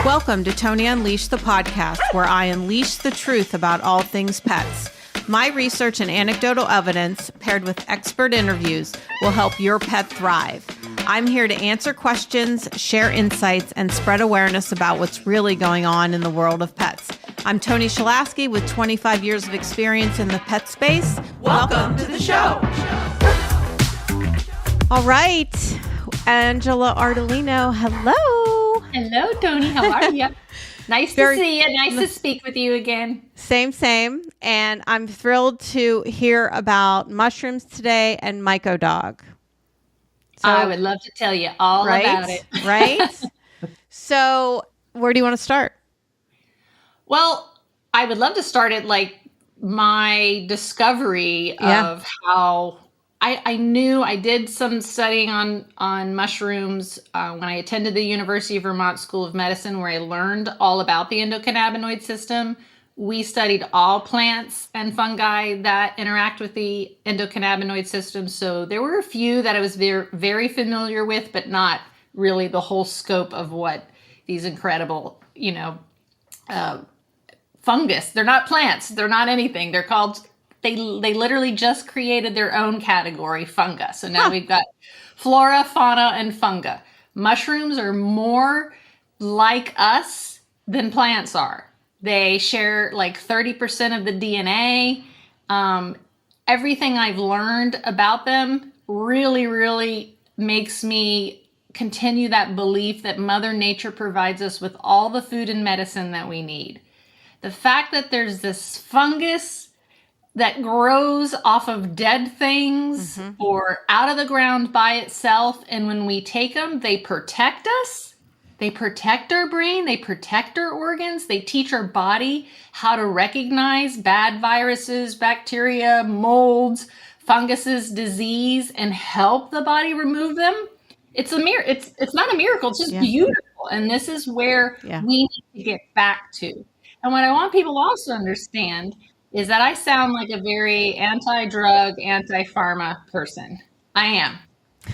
Welcome to Toni Unleashed, the podcast, where I unleash the truth about all things pets. My research and anecdotal evidence, paired with expert interviews, will help your pet thrive. I'm here to answer questions, share insights, and spread awareness about what's really going on in the world of pets. I'm Toni Shelaske with 25 years of experience in the pet space. Welcome to the show. All right, Angela Ardolino, hello. Hello, Toni. How are you? Nice to see you. Nice to speak with you again. Same. And I'm thrilled to hear about mushrooms today and MycoDog. So, I would love to tell you all about it. Right? So where do you want to start? Well, I would love to start at like my discovery of how I knew I did some studying on mushrooms when I attended the University of Vermont School of Medicine, where I learned all about the endocannabinoid system. We studied all plants and fungi that interact with the endocannabinoid system. So there were a few that I was very, very familiar with, but not really the whole scope of what these incredible, fungus. They're not plants. They're not anything. They're called, they literally just created their own category, funga. So now we've got flora, fauna, and funga. Mushrooms are more like us than plants are. They share like 30% of the DNA. Everything I've learned about them really, really makes me continue that belief that Mother Nature provides us with all the food and medicine that we need. The fact that there's this fungus that grows off of dead things or out of the ground by itself, and when we take them, they protect us. They protect our brain, they protect our organs, they teach our body how to recognize bad viruses, bacteria, molds, funguses, disease, and help the body remove them. It's not a miracle, it's just beautiful. And this is where we need to get back to. And what I want people also to understand is that I sound like a very anti-drug, anti-pharma person. I am.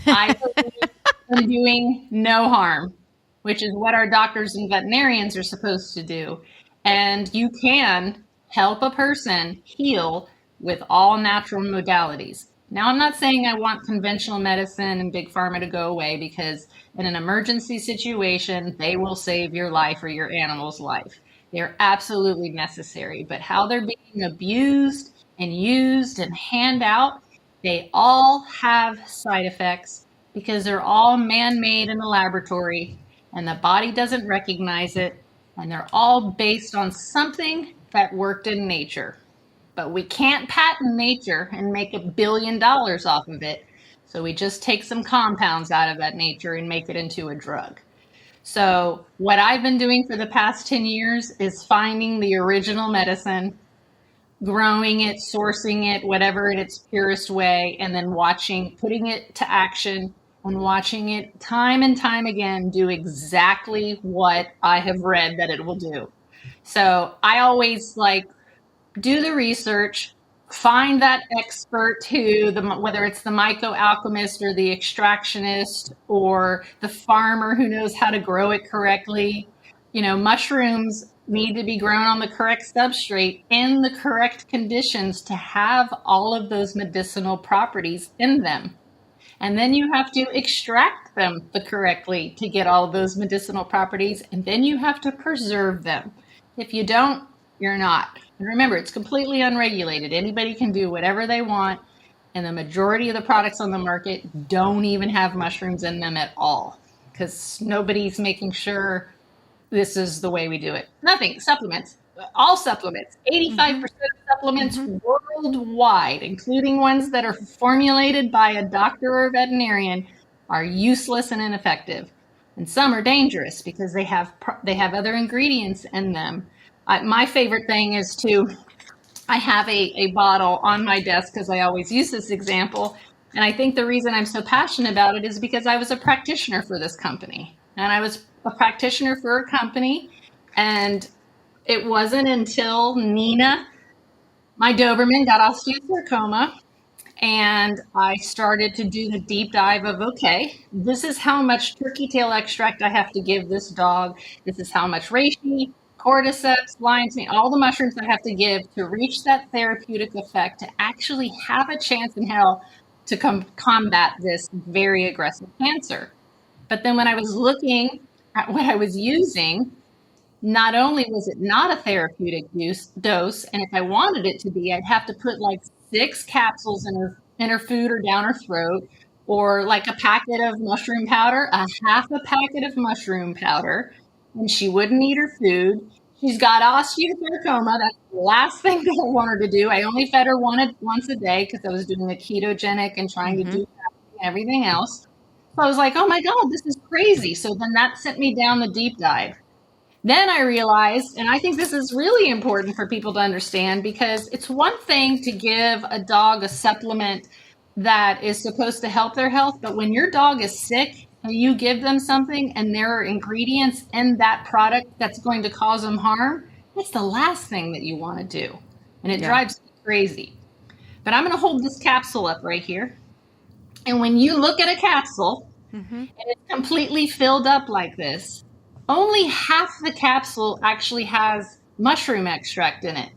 I believe in doing no harm, which is what our doctors and veterinarians are supposed to do. And you can help a person heal with all natural modalities. Now, I'm not saying I want conventional medicine and big pharma to go away, because in an emergency situation, they will save your life or your animal's life. They're absolutely necessary, but how they're being abused and used and handed out, they all have side effects because they're all man-made in a laboratory, and the body doesn't recognize it, and they're all based on something that worked in nature. But we can't patent nature and make $1 billion off of it, so we just take some compounds out of that nature and make it into a drug. So what I've been doing for the past 10 years is finding the original medicine, growing it, sourcing it, whatever in its purest way, and then putting it to action and watching it time and time again do exactly what I have read that it will do. So I always do the research, find that expert whether it's the myco-alchemist or the extractionist or the farmer who knows how to grow it correctly. Mushrooms need to be grown on the correct substrate in the correct conditions to have all of those medicinal properties in them. And then you have to extract them correctly to get all of those medicinal properties. And then you have to preserve them. If you don't, you're not. And remember, it's completely unregulated. Anybody can do whatever they want. And the majority of the products on the market don't even have mushrooms in them at all, because nobody's making sure this is the way we do it. Nothing. Supplements. All supplements. 85% of supplements worldwide, including ones that are formulated by a doctor or a veterinarian, are useless and ineffective. And some are dangerous because they have other ingredients in them. My favorite thing is I have a bottle on my desk because I always use this example. And I think the reason I'm so passionate about it is because I was a practitioner for this company. And I was a practitioner for a company. And it wasn't until Nina, my Doberman, got osteosarcoma. And I started to do the deep dive of, okay, this is how much turkey tail extract I have to give this dog. This is how much reishi, cordyceps, lion's mane, all the mushrooms I have to give to reach that therapeutic effect to actually have a chance in hell to combat this very aggressive cancer. But then when I was looking at what I was using, not only was it not a therapeutic dose, and if I wanted it to be, I'd have to put like 6 capsules in her food or down her throat, or like a packet of mushroom powder, a half a packet of mushroom powder, and she wouldn't eat her food. She's got osteosarcoma. That's the last thing that I want her to do. I only fed her once a day because I was doing a ketogenic and trying to do everything else. So I was like, oh my God, this is crazy. So then that sent me down the deep dive. Then I realized, and I think this is really important for people to understand, because it's one thing to give a dog a supplement that is supposed to help their health, but when your dog is sick and you give them something and there are ingredients in that product that's going to cause them harm, that's the last thing that you want to do. And it drives me crazy. But I'm going to hold this capsule up right here. And when you look at a capsule and it's completely filled up like this, only half the capsule actually has mushroom extract in it.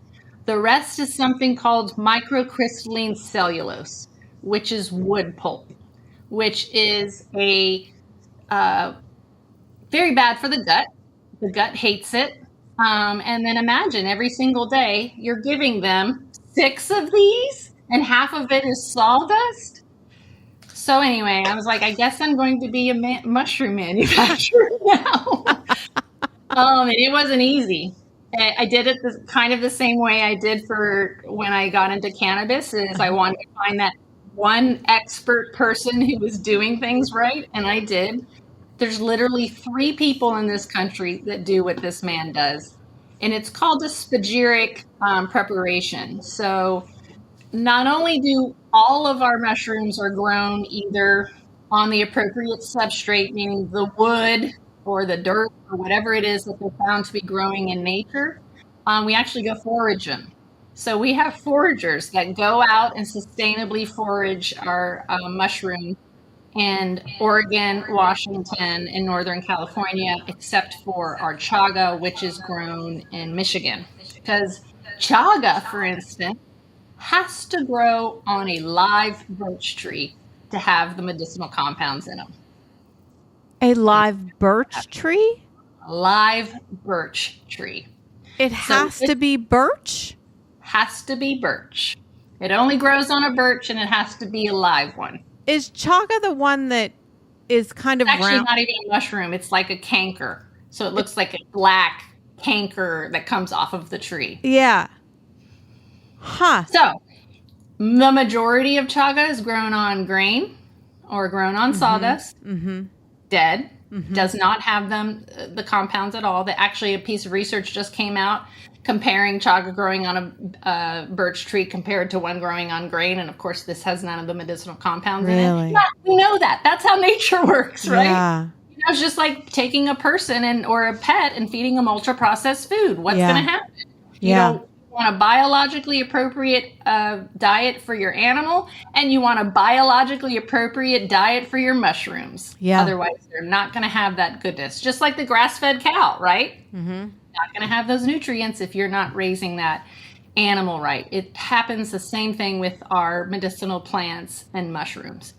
The rest is something called microcrystalline cellulose, which is wood pulp, which is a very bad for the gut. The gut hates it. And then imagine every single day you're giving them 6 of these and half of it is sawdust. So anyway, I was like, I guess I'm going to be a mushroom manufacturer now. And it wasn't easy. I did it kind of the same way I did for when I got into cannabis, is I wanted to find that one expert person who was doing things right, and I did. There's literally 3 people in this country that do what this man does, and it's called a spagyric preparation. So not only do all of our mushrooms are grown either on the appropriate substrate, meaning the wood or the dirt or whatever it is that they're found to be growing in nature, we actually go forage them. So we have foragers that go out and sustainably forage our mushroom in Oregon, Washington, and Northern California, except for our chaga, which is grown in Michigan. Because chaga, for instance, has to grow on a live birch tree to have the medicinal compounds in them. A live birch tree? A live birch tree. It has to be birch? Has to be birch. It only grows on a birch, and it has to be a live one. Is chaga the one that is kind of actually round? Not even a mushroom. It's like a canker. So it looks like a black canker that comes off of the tree. Yeah. Huh. So the majority of chaga is grown on grain or grown on sawdust. Dead. Does not have the compounds at all. Actually, a piece of research just came out comparing chaga growing on a birch tree compared to one growing on grain. And of course, this has none of the medicinal compounds in it. Yeah, we know that. That's how nature works, right? Yeah. It's just like taking a person or a pet and feeding them ultra processed food. What's going to happen? You want a biologically appropriate diet for your animal, and you want a biologically appropriate diet for your mushrooms. Yeah. Otherwise, they're not going to have that goodness. Just like the grass-fed cow, right? Not going to have those nutrients if you're not raising that animal right. It happens the same thing with our medicinal plants and mushrooms.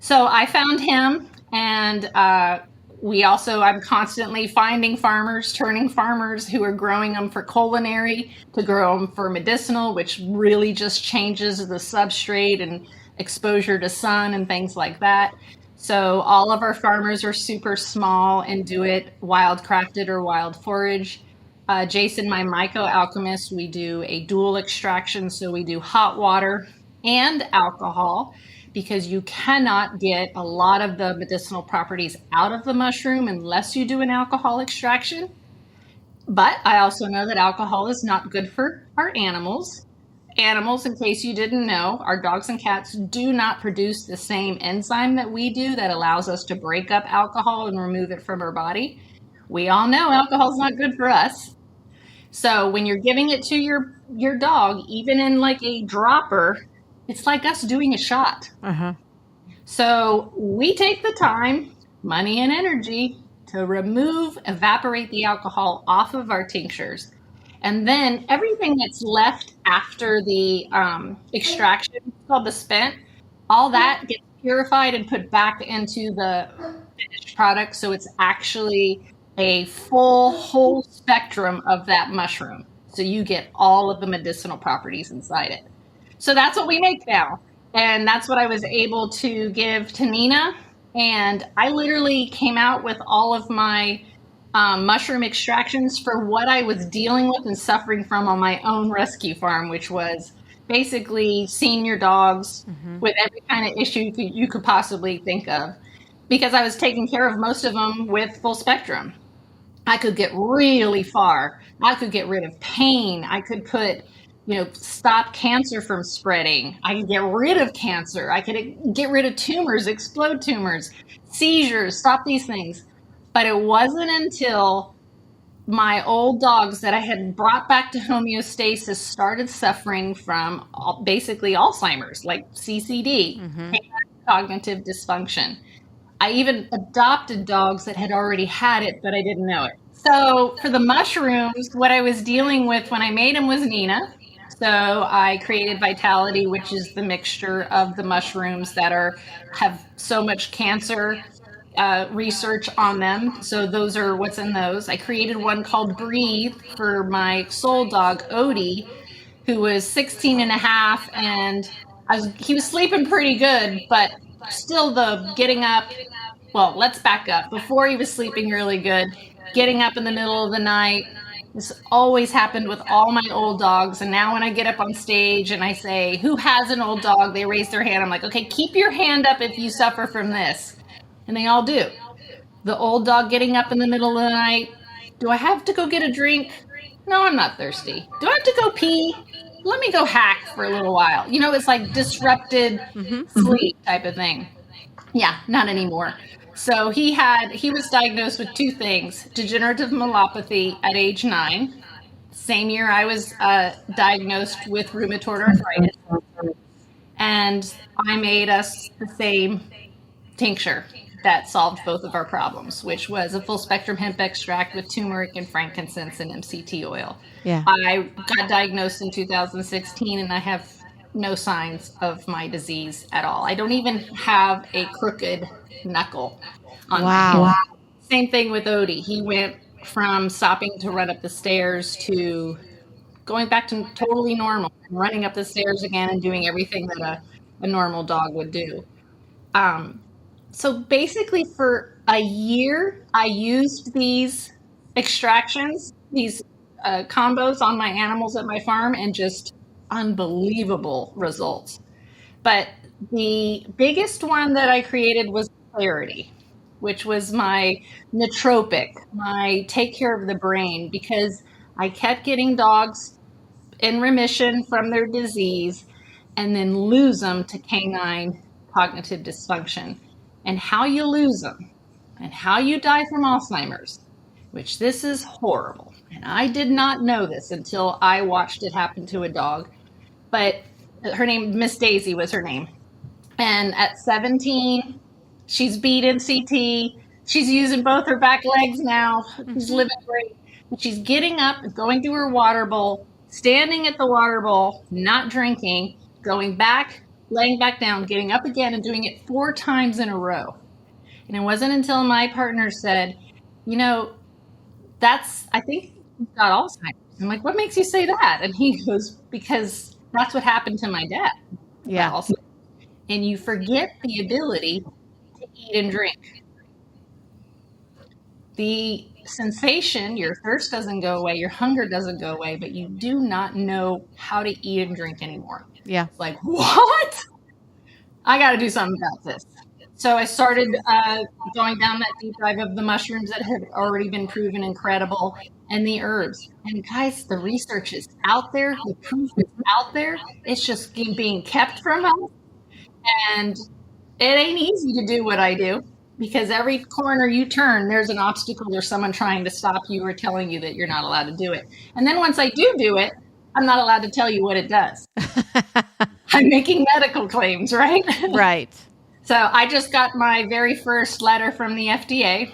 So I found him, and I'm constantly finding turning farmers who are growing them for culinary to grow them for medicinal, which really just changes the substrate and exposure to sun and things like that. So all of our farmers are super small and do it wild crafted or wild forage. Jason, my myco alchemist, we do a dual extraction. So we do hot water and alcohol, because you cannot get a lot of the medicinal properties out of the mushroom unless you do an alcohol extraction. But I also know that alcohol is not good for our animals. Animals, in case you didn't know, our dogs and cats do not produce the same enzyme that we do that allows us to break up alcohol and remove it from our body. We all know alcohol is not good for us. So when you're giving it to your dog, even in like a dropper, It's like us doing a shot. Uh-huh. So we take the time, money, and energy to evaporate the alcohol off of our tinctures. And then everything that's left after the extraction, called the spent, all that gets purified and put back into the finished product. So it's actually a full, whole spectrum of that mushroom. So you get all of the medicinal properties inside it. So that's what we make now. And that's what I was able to give to Nina. And I literally came out with all of my mushroom extractions for what I was dealing with and suffering from on my own rescue farm, which was basically senior dogs with every kind of issue you could possibly think of, because I was taking care of most of them with full spectrum. I could get really far. I could get rid of pain. I could stop cancer from spreading. I could get rid of cancer. I could get rid of tumors, explode tumors, seizures, stop these things. But it wasn't until my old dogs that I had brought back to homeostasis started suffering from basically Alzheimer's, like CCD, cognitive dysfunction. I even adopted dogs that had already had it, but I didn't know it. So for the mushrooms, what I was dealing with when I made them was Nina. So I created Vitality, which is the mixture of the mushrooms that have so much cancer research on them. So those are what's in those. I created one called Breathe for my soul dog, Odie, who was 16 and a half, and he was sleeping pretty good, but still the getting up. Well, let's back up. Before he was sleeping really good, getting up in the middle of the night. This always happened with all my old dogs. And now when I get up on stage and I say, who has an old dog? They raise their hand. I'm like, okay, keep your hand up if you suffer from this. And they all do. The old dog getting up in the middle of the night. Do I have to go get a drink? No, I'm not thirsty. Do I have to go pee? Let me go hack for a little while. It's like disrupted sleep type of thing. Yeah, not anymore. So he was diagnosed with two things: degenerative myelopathy at age 9. Same year I was diagnosed with rheumatoid arthritis. And I made us the same tincture that solved both of our problems, which was a full spectrum hemp extract with turmeric and frankincense and MCT oil. Yeah. I got diagnosed in 2016 and I have no signs of my disease at all. I don't even have a crooked knuckle on my hand. Same thing with Odie. He went from stopping to run up the stairs to going back to totally normal, running up the stairs again and doing everything that a normal dog would do. So basically for a year, I used these extractions, these combos on my animals at my farm, and just unbelievable results. But the biggest one that I created was Clarity, which was my nootropic, my take care of the brain, because I kept getting dogs in remission from their disease and then lose them to canine cognitive dysfunction. And how you lose them and how you die from Alzheimer's, which this is horrible. And I did not know this until I watched it happen to a dog. But her name, Miss Daisy was her name. And at 17, she's beat NCT. She's using both her back legs now. She's living great. But she's getting up, going through her water bowl, standing at the water bowl, not drinking, going back, laying back down, getting up again, and doing it 4 times in a row. And it wasn't until my partner said, I think you've got Alzheimer's. I'm like, what makes you say that? And he goes, because that's what happened to my dad. Yeah. And you forget the ability to eat and drink. The sensation, your thirst doesn't go away, your hunger doesn't go away, but you do not know how to eat and drink anymore. Yeah. It's like, what? I got to do something about this. So I started going down that deep dive of the mushrooms that had already been proven incredible, and the herbs. And guys, the research is out there. The proof is out there. It's just being kept from us. And it ain't easy to do what I do, because every corner you turn, there's an obstacle. There's someone trying to stop you or telling you that you're not allowed to do it. And then once I do it, I'm not allowed to tell you what it does. I'm making medical claims, right? Right. So I just got my very first letter from the FDA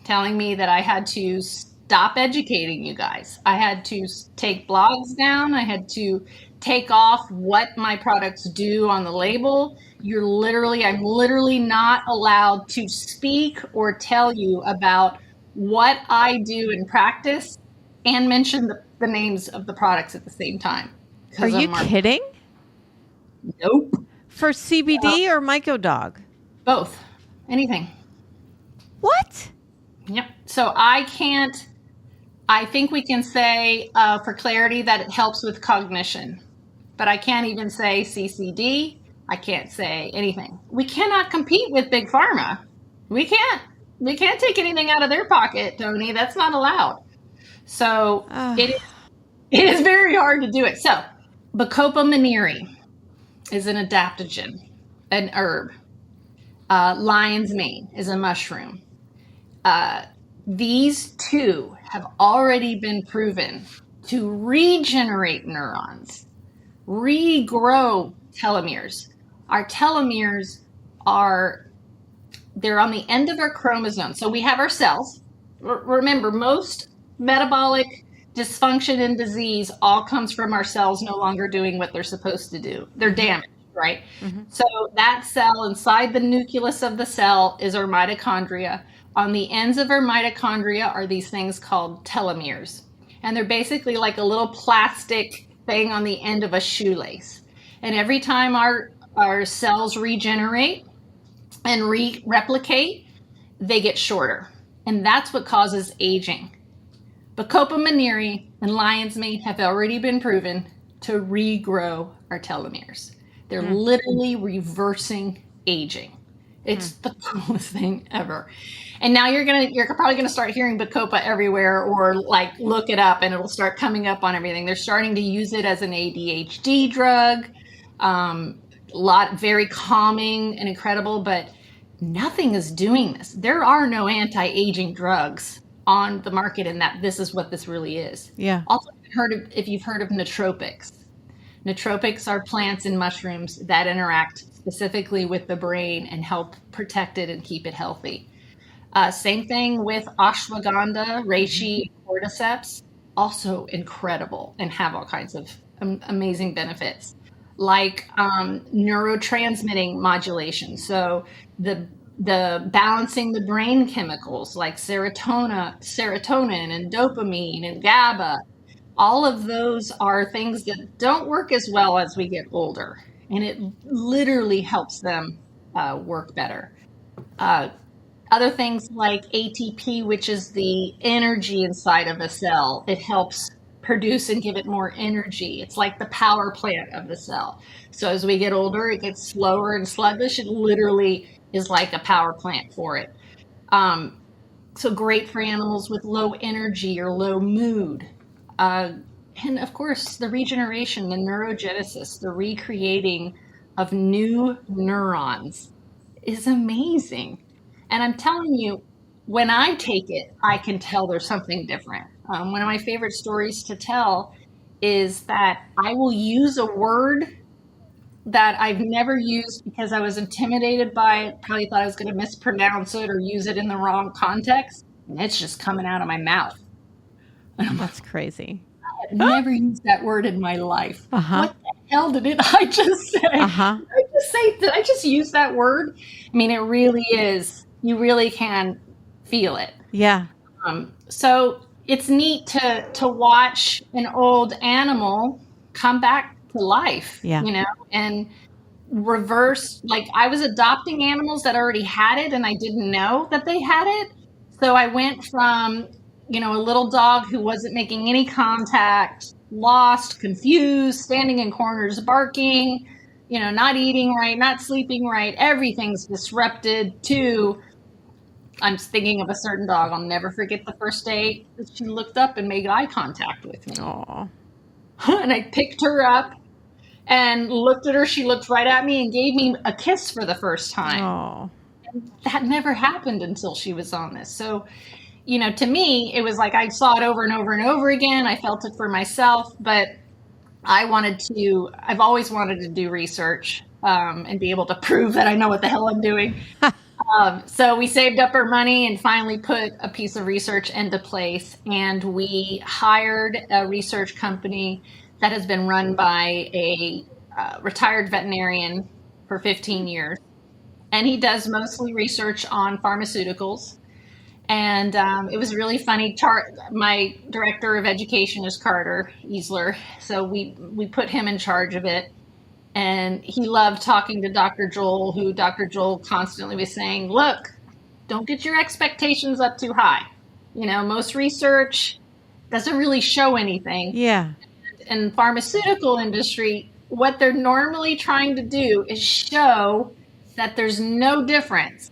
telling me that I had to stop educating you guys. I had to take blogs down. I had to take off what my products do on the label. I'm literally not allowed to speak or tell you about what I do in practice and mention the names of the products at the same time. Are you kidding? Nope. For CBD or MycoDog? Both. Anything. What? Yep. So I think we can say for clarity that it helps with cognition, but I can't even say CCD. I can't say anything. We cannot compete with Big Pharma. We can't take anything out of their pocket, Toni. That's not allowed. So it is very hard to do it. So Bacopa monnieri is an adaptogen, an herb. Lion's mane is a mushroom. These two have already been proven to regenerate neurons, regrow telomeres. Our telomeres they're on the end of our chromosome. So we have our cells. Remember, most metabolic dysfunction and disease all comes from our cells no longer doing what they're supposed to do. They're damaged, right? Mm-hmm. So that cell inside the nucleus of the cell is our mitochondria. On the ends of our mitochondria are these things called telomeres. And they're basically like a little plastic thing on the end of a shoelace. And every time our cells regenerate and replicate, they get shorter. And that's what causes aging. Bacopa monnieri and lion's mane have already been proven to regrow our telomeres. They're literally reversing aging. It's the coolest thing ever. And now you're probably gonna start hearing Bacopa everywhere, or like look it up and it'll start coming up on everything. They're starting to use it as an ADHD drug. Very calming and incredible, but nothing is doing this. There are no anti-aging drugs on the market, and that this is what this really is. Yeah. Also, if you've heard of nootropics. Nootropics are plants and mushrooms that interact specifically with the brain and help protect it and keep it healthy. Same thing with ashwagandha, reishi, cordyceps, also incredible and have all kinds of amazing benefits, like neurotransmitting modulation. So the balancing the brain chemicals like serotonin and dopamine and GABA. All of those are things that don't work as well as we get older, and it literally helps them work better. Other things like ATP, which is the energy inside of a cell, it helps produce and give it more energy. It's like the power plant of the cell. So as we get older, it gets slower and sluggish. It literally is like a power plant for it. So great for animals with low energy or low mood. And of course, the regeneration, the neurogenesis, the recreating of new neurons is amazing. And I'm telling you, when I take it, I can tell there's something different. One of my favorite stories to tell is that I will use a word that I've never used because I was intimidated by it, probably thought I was going to mispronounce it or use it in the wrong context, and it's just coming out of my mouth. That's crazy. I've never used that word in my life. What the hell did I just say? Did I just use that word? I mean, it really is. You really can feel it. Yeah. So it's neat to watch an old animal come back to life, and reverse. Like, I was adopting animals that already had it and I didn't know that they had it. So I went from a little dog who wasn't making any contact, lost, confused, standing in corners, barking, not eating right, not sleeping right, everything's disrupted, to, I'm thinking of a certain dog. I'll never forget the first day that she looked up and made eye contact with me. Aww. And I picked her up and looked at her. She looked right at me and gave me a kiss for the first time. Aww. And that never happened until she was on this. So, to me, it was like I saw it over and over and over again. I felt it for myself, but I've always wanted to do research and be able to prove that I know what the hell I'm doing. So we saved up our money and finally put a piece of research into place. And we hired a research company that has been run by a retired veterinarian for 15 years. And he does mostly research on pharmaceuticals. And it was really funny. My director of education is Carter Easler. So we put him in charge of it. And he loved talking to Dr. Joel, who Dr. Joel constantly was saying, look, don't get your expectations up too high. Most research doesn't really show anything. Yeah. In pharmaceutical industry, what they're normally trying to do is show that there's no difference,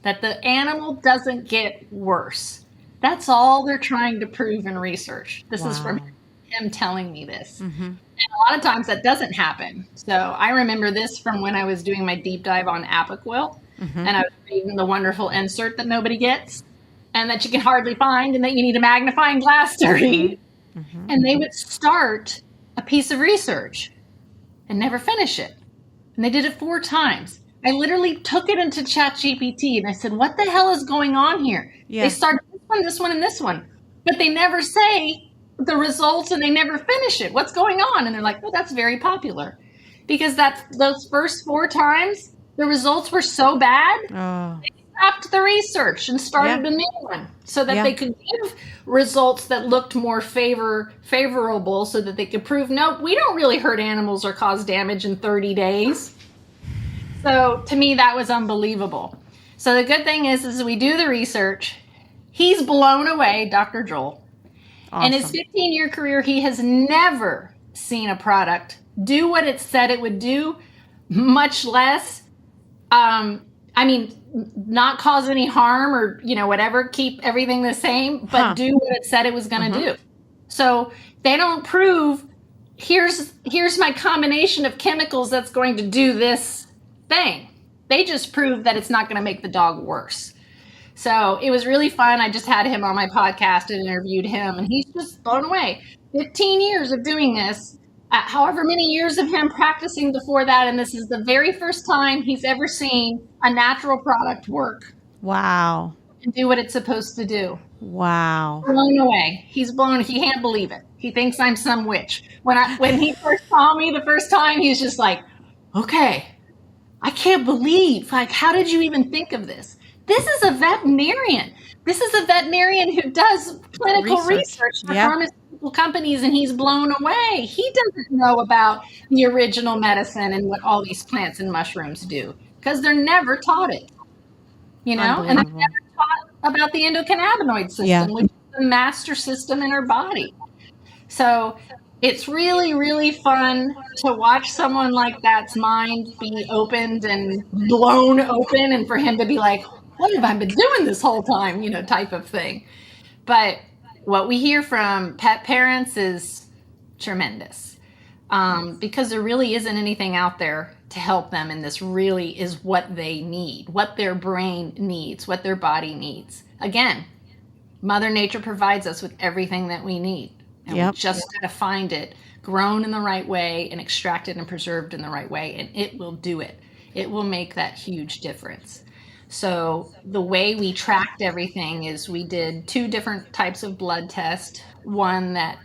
that the animal doesn't get worse. That's all they're trying to prove in research. This is from him telling me this. Mm-hmm. And a lot of times that doesn't happen. So I remember this from when I was doing my deep dive on Apoquel, and I was reading the wonderful insert that nobody gets and that you can hardly find and that you need a magnifying glass to read. Mm-hmm. And they would start a piece of research and never finish it. And they did it 4 times. I literally took it into ChatGPT and I said, what the hell is going on here? Yeah. They started this one, and this one. But they never say the results and they never finish it. What's going on? And they're like, well, that's very popular. Because those first 4 times, the results were so bad, they stopped the research and started a new one so that they could give results that looked more favorable so that they could prove, no, we don't really hurt animals or cause damage in 30 days. So to me, that was unbelievable. So the good thing is we do the research. He's blown away, Dr. Joel. Awesome. In his 15-year career, he has never seen a product do what it said it would do, much less, not cause any harm or, whatever, keep everything the same, but do what it said it was going to do. So they don't prove, here's my combination of chemicals that's going to do this thing. They just prove that it's not going to make the dog worse. So it was really fun. I just had him on my podcast and interviewed him, and he's just blown away. 15 years of doing this, however many years of him practicing before that, and this is the very first time he's ever seen a natural product work. Wow. And do what it's supposed to do. Wow. Blown away. He can't believe it. He thinks I'm some witch. When he first saw me the first time, he was just like, okay, I can't believe, how did you even think of this? This is a veterinarian. This is a veterinarian who does clinical research for pharmaceutical companies, and he's blown away. He doesn't know about the original medicine and what all these plants and mushrooms do because they're never taught it, and they're never taught about the endocannabinoid system, which is the master system in our body. So it's really, really fun to watch someone like that's mind be opened and blown open, and for him to be like, what have I been doing this whole time, type of thing. But what we hear from pet parents is tremendous because there really isn't anything out there to help them. And this really is what they need, what their brain needs, what their body needs. Again, Mother Nature provides us with everything that we need. And we just got to find it grown in the right way and extracted and preserved in the right way. And it will do it. It will make that huge difference. So the way we tracked everything is we did 2 different types of blood tests. One that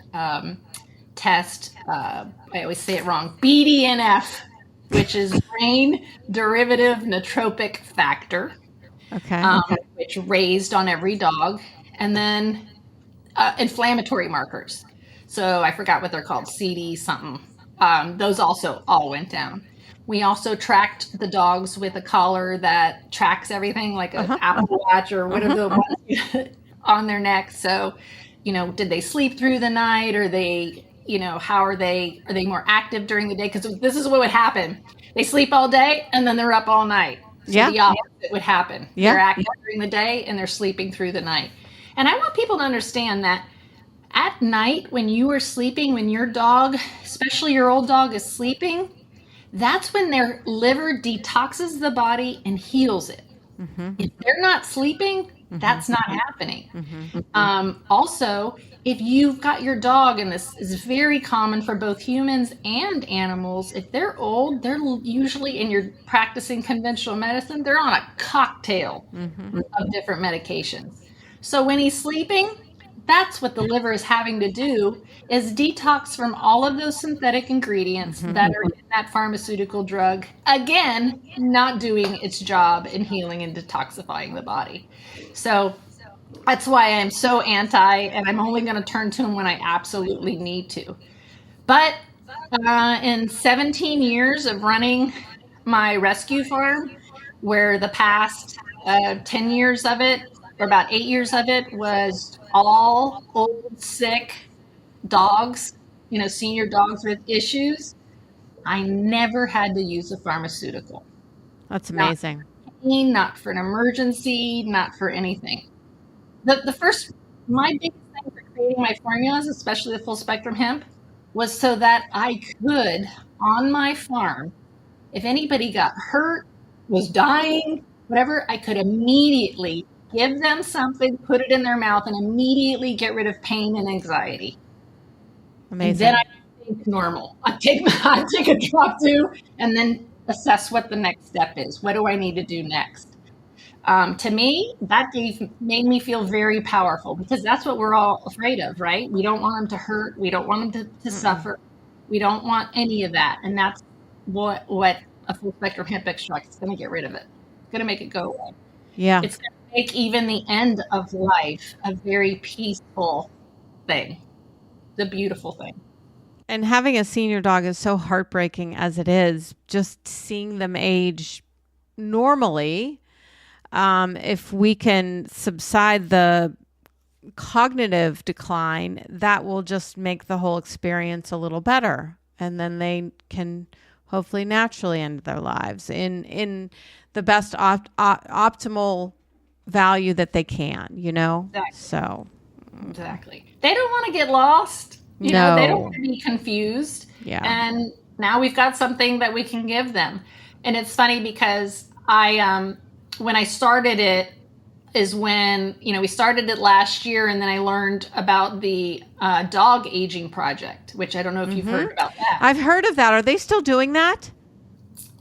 test, I always say it wrong, BDNF, which is brain derivative nootropic factor, which raised on every dog. And then inflammatory markers. So I forgot what they're called, CD something. Those also all went down. We also tracked the dogs with a collar that tracks everything, like an Apple Watch or whatever the ones on their neck. So, did they sleep through the night? Or they, how are they more active during the day? Because this is what would happen. They sleep all day and then they're up all night. So the opposite would happen. They're active during the day and they're sleeping through the night. And I want people to understand that at night when you are sleeping, when your dog, especially your old dog, is sleeping, that's when their liver detoxes the body and heals it. Mm-hmm. If they're not sleeping, That's not happening. Also, if you've got your dog, and this is very common for both humans and animals, if they're old, they're usually, and you're practicing conventional medicine, they're on a cocktail of different medications. So when he's sleeping, that's what the liver is having to do, is detox from all of those synthetic ingredients that are in that pharmaceutical drug. Again, not doing its job in healing and detoxifying the body. So that's why I'm so anti, and I'm only going to turn to them when I absolutely need to. But in 17 years of running my rescue farm, where the past 10 years of it, or about 8 years of it, was all old, sick dogs, senior dogs with issues, I never had to use a pharmaceutical. That's amazing. Not for an emergency, not for anything. My biggest thing for creating my formulas, especially the full spectrum hemp, was so that I could, on my farm, if anybody got hurt, was dying, whatever, I could immediately give them something, put it in their mouth, and immediately get rid of pain and anxiety. Amazing. And then I think normal. I take a drop too, and then assess what the next step is. What do I need to do next? To me, that made me feel very powerful, because that's what we're all afraid of, right? We don't want them to hurt. We don't want them to suffer. We don't want any of that. And that's what a full spectrum hemp extract is going to get rid of it. It's going to make it go away. Yeah. It's going to make even the end of life a very peaceful thing. The beautiful thing. And having a senior dog is so heartbreaking as it is. Just seeing them age normally, if we can subside the cognitive decline, that will just make the whole experience a little better. And then they can hopefully naturally end their lives in the best optimal value that they can, Exactly. So exactly. They don't want to get lost. They don't want to be confused. Yeah. And now we've got something that we can give them. And it's funny because when I started it is when, we started it last year, and then I learned about the dog aging project, which I don't know if you've heard about that. I've heard of that. Are they still doing that?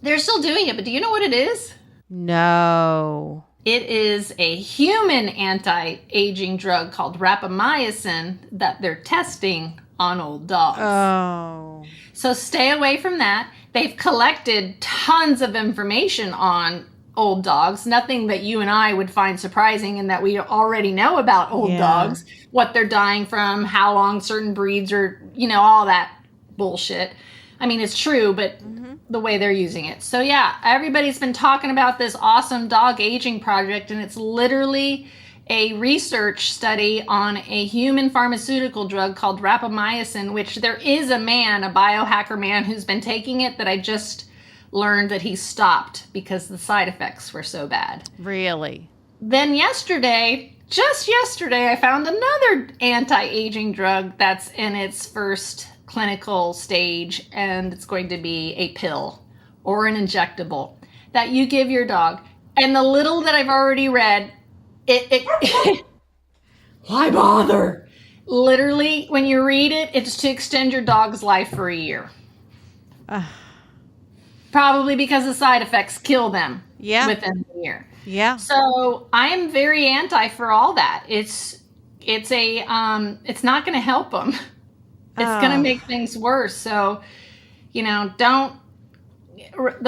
They're still doing it, but do you know what it is? No. It is a human anti-aging drug called rapamycin that they're testing on old dogs. Oh. So stay away from that. They've collected tons of information on old dogs, nothing that you and I would find surprising, and that we already know about old dogs, what they're dying from, how long certain breeds are, all that bullshit. I mean, it's true, but the way they're using it. So yeah, everybody's been talking about this awesome dog aging project, and it's literally a research study on a human pharmaceutical drug called rapamycin, which there is a biohacker man who's been taking it, that I just learned that he stopped because the side effects were so bad. Really? Then just yesterday, I found another anti-aging drug that's in its first clinical stage, and it's going to be a pill or an injectable that you give your dog. And the little that I've already read, why bother? Literally, when you read it, it's to extend your dog's life for a year. Probably because the side effects kill them within the year. Yeah. So I am very anti for all that. It's not going to help them. It's going to make things worse. So, the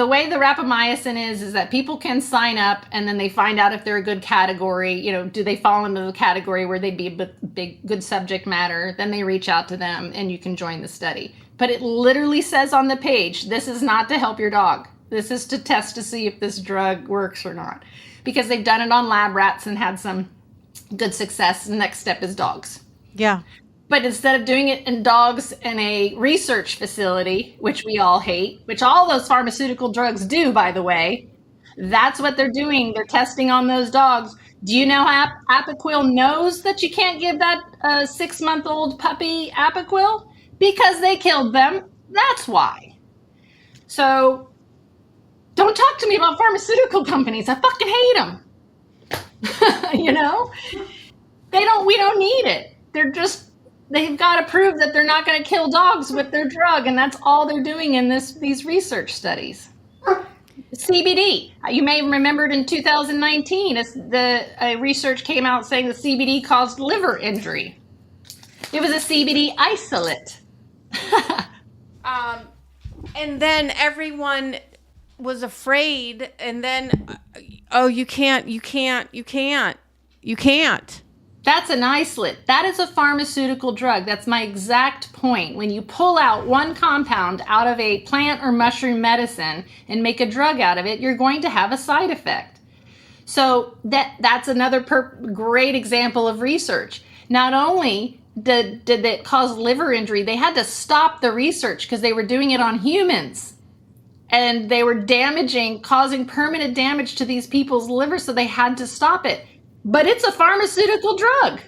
way the rapamycin is that people can sign up, and then they find out if they're a good category. Do they fall into the category where they'd be a good subject matter? Then they reach out to them, and you can join the study. But it literally says on the page, this is not to help your dog. This is to test to see if this drug works or not. Because they've done it on lab rats and had some good success. The next step is dogs. Yeah. But instead of doing it in dogs in a research facility, which we all hate, which all those pharmaceutical drugs do, by the way, that's what they're doing. They're testing on those dogs. Do you know how Apoquel knows that you can't give that 6-month-old puppy Apoquel? Because they killed them. That's why. So don't talk to me about pharmaceutical companies. I fucking hate them. You know, we don't need it. They've got to prove that they're not going to kill dogs with their drug. And that's all they're doing in these research studies. CBD, you may have remembered in 2019, research came out saying that CBD caused liver injury. It was a CBD isolate. And then everyone was afraid, and then, you can't. That's an isolate. That is a pharmaceutical drug. That's my exact point. When you pull out one compound out of a plant or mushroom medicine and make a drug out of it, you're going to have a side effect. So that's another great example of research. Not only did it cause liver injury, they had to stop the research because they were doing it on humans. And they were causing permanent damage to these people's livers, so they had to stop it. But it's a pharmaceutical drug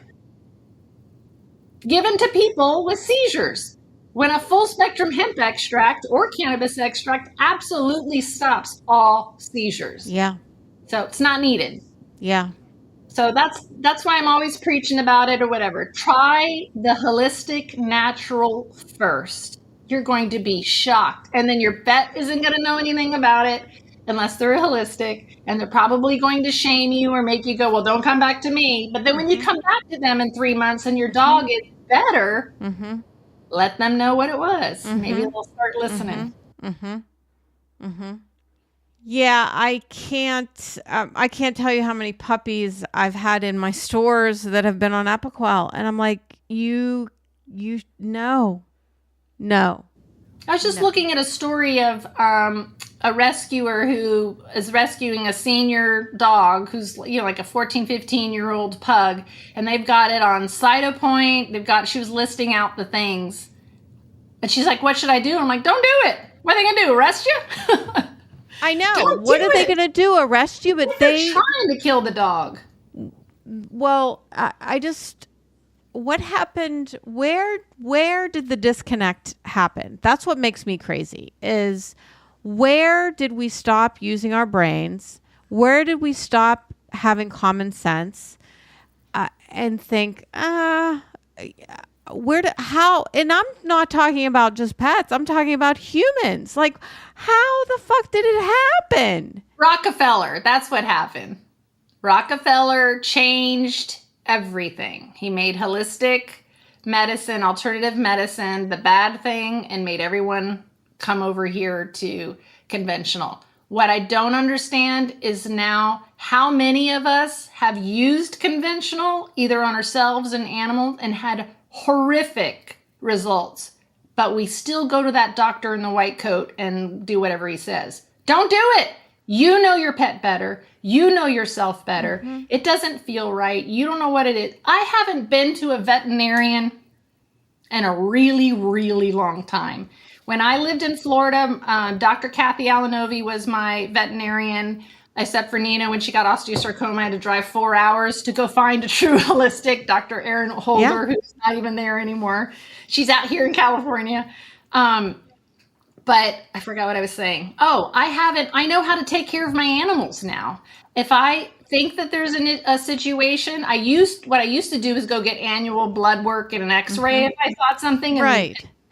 given to people with seizures. When a full spectrum hemp extract or cannabis extract absolutely stops all seizures. Yeah. So it's not needed. Yeah. So that's why I'm always preaching about it or whatever. Try the holistic natural first. You're going to be shocked. And then your vet isn't going to know anything about it unless they're holistic, and they're probably going to shame you or make you go, well, don't come back to me. But then when you come back to them in 3 months and your dog is better, let them know what it was. Maybe they'll start listening. Yeah, I can't tell you how many puppies I've had in my stores that have been on Apoquel, and I'm like, no. I was just looking at a story of a rescuer who is rescuing a senior dog who's, like a 14, 15-year-old pug, and they've got it on Cytopoint. She was listing out the things, and she's like, what should I do? I'm like, don't do it. What are they going to do, arrest you? I know. What are they going to do, arrest you? But they're trying to kill the dog. Well, what happened? Where did the disconnect happen? That's what makes me crazy, is where did we stop using our brains? Where did we stop having common sense and think, how? And I'm not talking about just pets. I'm talking about humans. Like, how the fuck did it happen? Rockefeller. That's what happened. Rockefeller changed everything. He made holistic medicine, alternative medicine, the bad thing, and made everyone come over here to conventional. What I don't understand is now how many of us have used conventional, either on ourselves and animals, and had horrific results, but we still go to that doctor in the white coat and do whatever he says. Don't do it. You know your pet better. You know yourself better. It doesn't feel right. You don't know what it is. I haven't been to a veterinarian in a really, really long time. When I lived in Florida, Dr. Kathy Alanovi was my veterinarian, except for Nina. When she got osteosarcoma, I had to drive 4 hours to go find a true holistic, Dr. Erin Holder, who's not even there anymore. She's out here in California. But I forgot what I was saying. I know how to take care of my animals now. If I think that there's a situation, what I used to do is go get annual blood work and an x-ray if I thought something.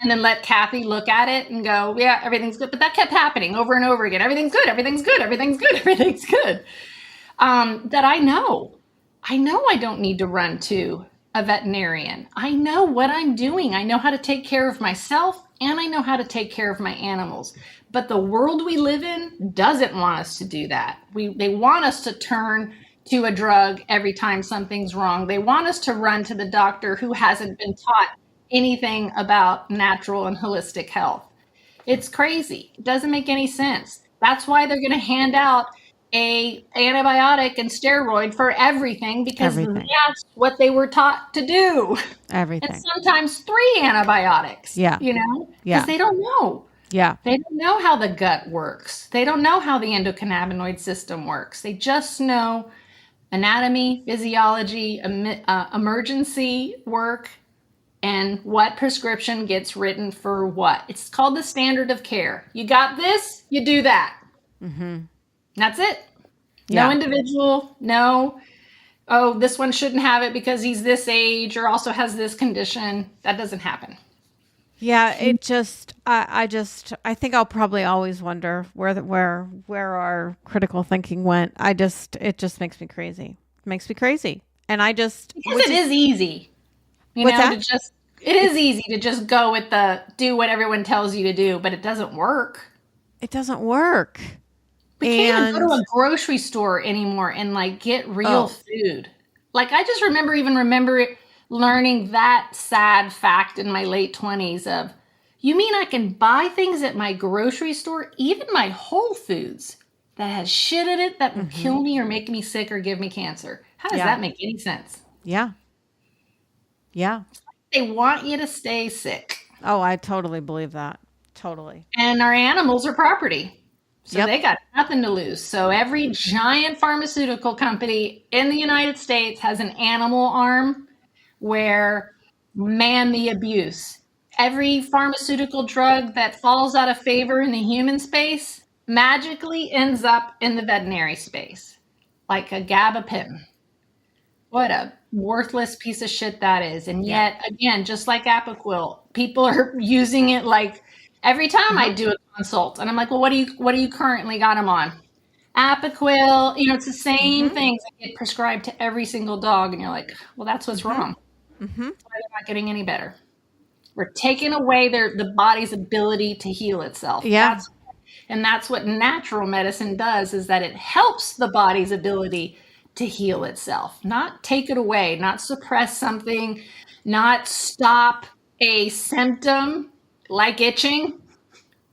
And then let Kathy look at it and go, yeah, everything's good. But that kept happening over and over again. Everything's good. Everything's good. Everything's good. Everything's good. That I know I don't need to run to a veterinarian. I know what I'm doing. I know how to take care of myself, and I know how to take care of my animals. But the world we live in doesn't want us to do that. They want us to turn to a drug every time something's wrong. They want us to run to the doctor who hasn't been taught anything about natural and holistic health. It's crazy. It doesn't make any sense. That's why they're going to hand out a antibiotic and steroid for everything, because that's what they were taught to do. Everything. And sometimes 3 antibiotics. Yeah. Because they don't know. Yeah. They don't know how the gut works. They don't know how the endocannabinoid system works. They just know anatomy, physiology, emergency work, and what prescription gets written for what. It's called the standard of care. You got this, you do that. That's it. No individual, no oh, this one shouldn't have it because he's this age or also has this condition. That doesn't happen. Yeah, it just, I think I'll probably always wonder where our critical thinking went. It just makes me crazy. It makes me crazy. And because it is easy, it is easy to just go with do what everyone tells you to do, but it doesn't work. It doesn't work. We can't even go to a grocery store anymore and like get real food. Like I just remember learning that sad fact in my late 20s of, you mean I can buy things at my grocery store, even my Whole Foods, that has shit in it that will kill me or make me sick or give me cancer? How does that make any sense? Yeah. Yeah. They want you to stay sick. Oh, I totally believe that. Totally. And our animals are property. So they got nothing to lose. So every giant pharmaceutical company in the United States has an animal arm where man the abuse. Every pharmaceutical drug that falls out of favor in the human space magically ends up in the veterinary space, like a gabapentin. What a worthless piece of shit that is. And yet, again, just like Apoquel, people are using it like every time I do a consult. And I'm like, well, what do you currently got them on? Apoquel, it's the same things that get prescribed to every single dog. And you're like, well, that's what's wrong. Why are they not getting any better? We're taking away the body's ability to heal itself. Yeah. That's what natural medicine does, is that it helps the body's ability to heal itself, not take it away, not suppress something, not stop a symptom like itching.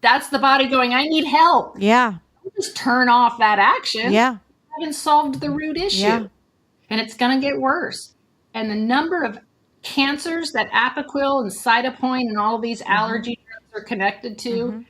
That's the body going, I need help. Yeah. Just turn off that action. Yeah. You haven't solved the root issue. Yeah. And it's going to get worse. And the number of cancers that Apoquel and Cytopoint and all of these allergy drugs are connected to,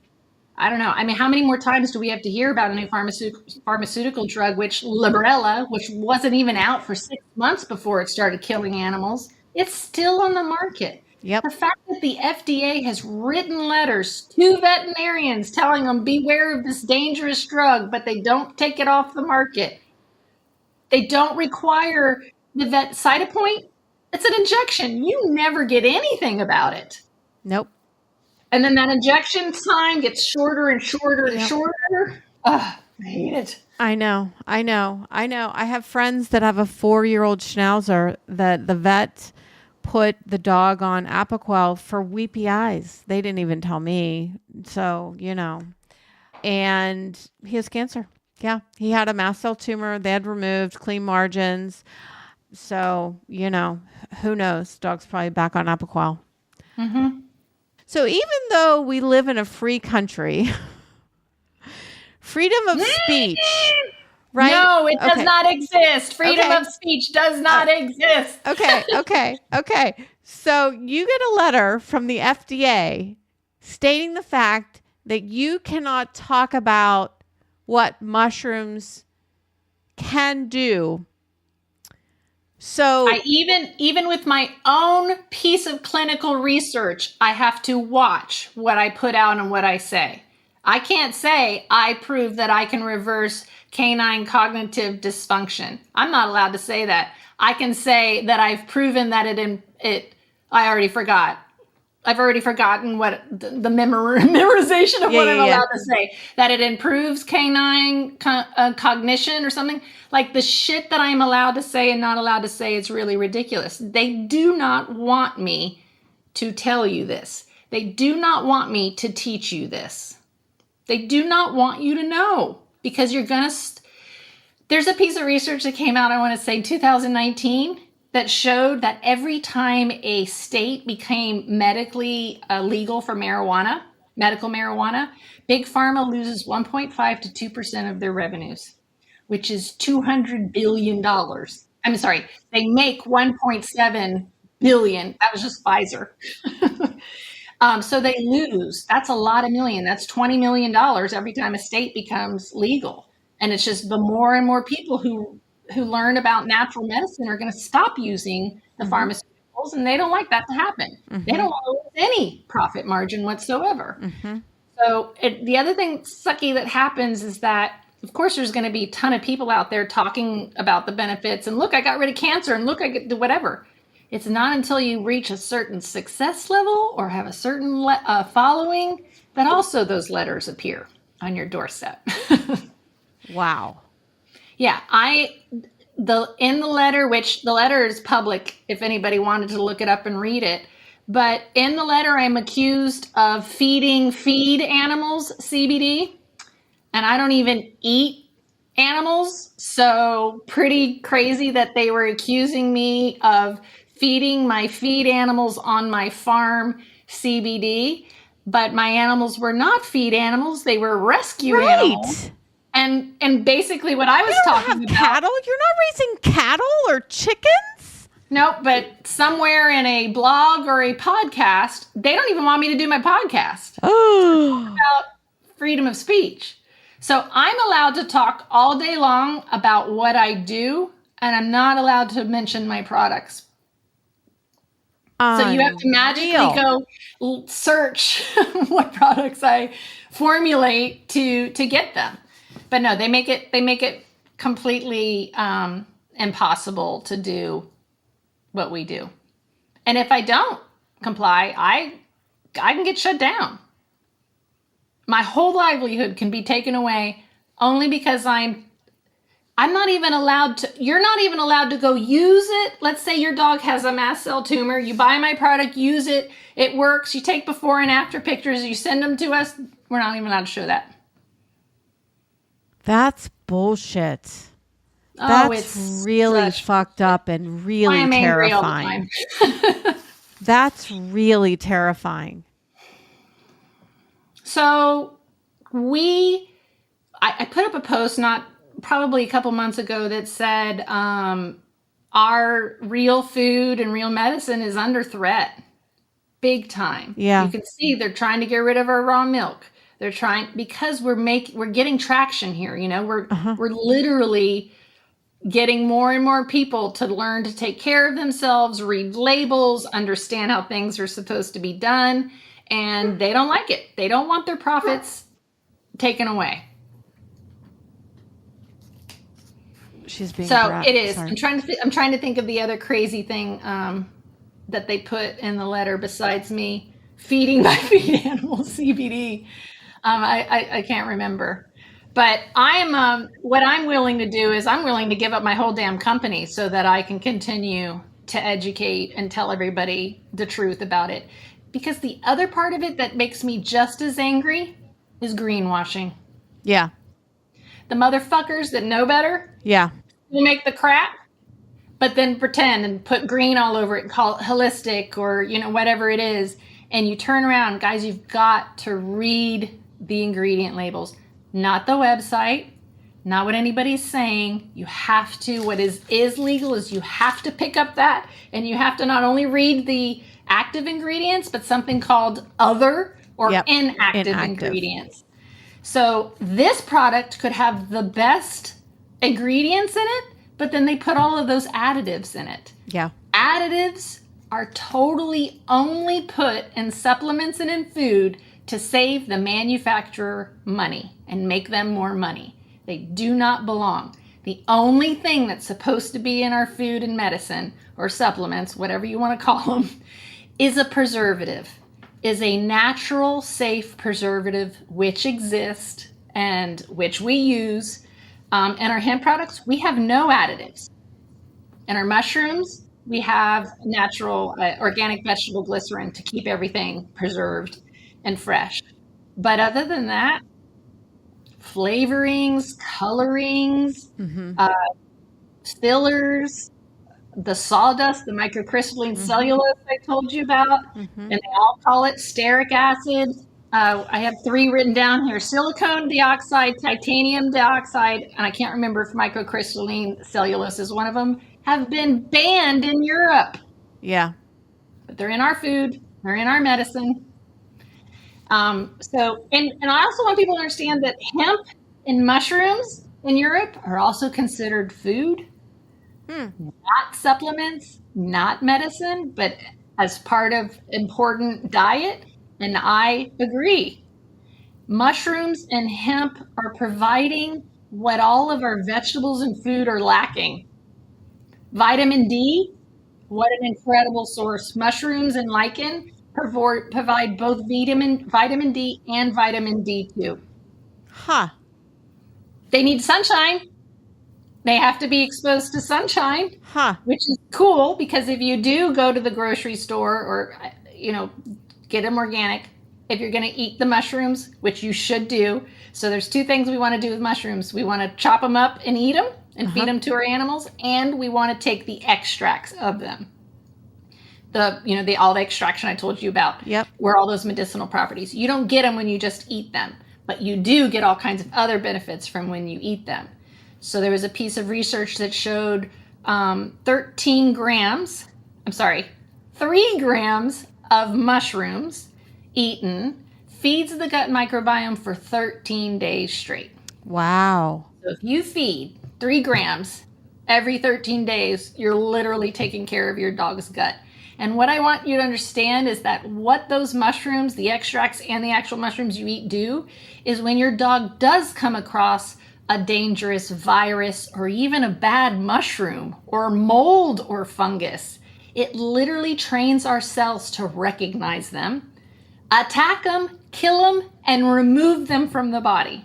I don't know. I mean, how many more times do we have to hear about a new pharmaceutical drug, which Librela, which wasn't even out for 6 months before it started killing animals, it's still on the market. Yep. The fact that the FDA has written letters to veterinarians telling them beware of this dangerous drug, but they don't take it off the market. They don't require the vet Cytopoint. It's an injection. You never get anything about it. Nope. And then that injection time gets shorter and shorter and shorter. I hate it. I know. I have friends that have a 4-year-old Schnauzer that the vet put the dog on Apoquel for weepy eyes. They didn't even tell me. So, and he has cancer. Yeah. He had a mast cell tumor. They had removed, clean margins. So, who knows? Dog's probably back on Apoquel. So even though we live in a free country, freedom of speech, right? No, it does not exist. Freedom of speech does not exist. Okay. So you get a letter from the FDA stating the fact that you cannot talk about what mushrooms can do. So I even with my own piece of clinical research, I have to watch what I put out and what I say. I can't say I prove that I can reverse canine cognitive dysfunction. I'm not allowed to say that. I can say that I've proven that I already forgot. I've already forgotten what the memorization of what I'm allowed to say. That it improves canine cognition or something. Like the shit that I'm allowed to say and not allowed to say is really ridiculous. They do not want me to tell you this. They do not want me to teach you this. They do not want you to know, because you're going to... There's a piece of research that came out, I want to say 2019, that showed that every time a state became medically legal for marijuana, medical marijuana, Big Pharma loses 1.5 to 2% of their revenues, which is $200 billion. I'm sorry, they make 1.7 billion. That was just Pfizer. So they lose. That's a lot of million. That's $20 million every time a state becomes legal. And it's just the more and more people who learn about natural medicine are going to stop using the pharmaceuticals, and they don't like that to happen. They don't want to lose any profit margin whatsoever. So the other thing sucky that happens is that of course, there's going to be a ton of people out there talking about the benefits and look, I got rid of cancer and look, I get whatever. It's not until you reach a certain success level or have a certain following that also those letters appear on your doorstep. Wow. Yeah, in the letter, which the letter is public if anybody wanted to look it up and read it, but in the letter I'm accused of feed animals CBD, and I don't even eat animals, so pretty crazy that they were accusing me of feeding my feed animals on my farm CBD, but my animals were not feed animals, they were rescue animals. And basically what I was talking about. Cattle? You're not raising cattle or chickens? Nope, but somewhere in a blog or a podcast, they don't even want me to do my podcast. Oh. About freedom of speech. So I'm allowed to talk all day long about what I do, and I'm not allowed to mention my products. So you have to magically go search what products I formulate to get them. But no, they make it completely impossible to do what we do. And if I don't comply, I can get shut down. My whole livelihood can be taken away only because I'm not even allowed to, you're not even allowed to go use it. Let's say your dog has a mast cell tumor. You buy my product, use it. It works. You take before and after pictures. You send them to us. We're not even allowed to show that. That's bullshit. That's really fucked up and really terrifying. That's really terrifying. So I put up a post probably a couple months ago that said our real food and real medicine is under threat, big time. Yeah, you can see they're trying to get rid of our raw milk. They're trying because we're getting traction here. You know, we're literally getting more and more people to learn to take care of themselves, read labels, understand how things are supposed to be done, and they don't like it. They don't want their profits taken away. She's being so it is. Sorry. I'm trying to think of the other crazy thing that they put in the letter besides me feeding my feed animals CBD. I can't remember, but what I'm willing to do is I'm willing to give up my whole damn company so that I can continue to educate and tell everybody the truth about it. Because the other part of it that makes me just as angry is greenwashing. Yeah. The motherfuckers that know better. Yeah. Will make the crap, but then pretend and put green all over it and call it holistic or, whatever it is. And you turn around, guys, you've got to read the ingredient labels, not the website, not what anybody's saying. You have to, what is legal is you have to pick up that, and you have to not only read the active ingredients, but something called other or inactive ingredients. So this product could have the best ingredients in it, but then they put all of those additives in it. Yeah. Additives are totally only put in supplements and in food to save the manufacturer money and make them more money. They do not belong. The only thing that's supposed to be in our food and medicine or supplements, whatever you want to call them, is a preservative, is a natural, safe preservative which exists and which we use. And our hemp products, we have no additives. And our mushrooms, we have natural organic vegetable glycerin to keep everything preserved and fresh. But other than that, flavorings, colorings, fillers, the sawdust, the microcrystalline cellulose I told you about, and they all call it stearic acid. I have 3 written down here: silicone dioxide, titanium dioxide, and I can't remember if microcrystalline cellulose is one of them, have been banned in Europe. Yeah. But they're in our food, they're in our medicine. And I also want people to understand that hemp and mushrooms in Europe are also considered food, not supplements, not medicine, but as part of important diet. And I agree. Mushrooms and hemp are providing what all of our vegetables and food are lacking. Vitamin D, what an incredible source. Mushrooms and lichen provide both vitamin D and vitamin D2. Huh. They need sunshine. They have to be exposed to sunshine, Huh. which is cool because if you do go to the grocery store or, get them organic, if you're going to eat the mushrooms, which you should do. So there's two things we want to do with mushrooms. We want to chop them up and eat them and feed them to our animals. And we want to take the extracts of them. All the extraction I told you about. Yep. Where all those medicinal properties. You don't get them when you just eat them, but you do get all kinds of other benefits from when you eat them. So there was a piece of research that showed 3 grams of mushrooms eaten feeds the gut microbiome for 13 days straight. Wow. So if you feed 3 grams every 13 days, you're literally taking care of your dog's gut. And what I want you to understand is that what those mushrooms, the extracts and the actual mushrooms you eat do is when your dog does come across a dangerous virus or even a bad mushroom or mold or fungus, it literally trains our cells to recognize them, attack them, kill them, and remove them from the body.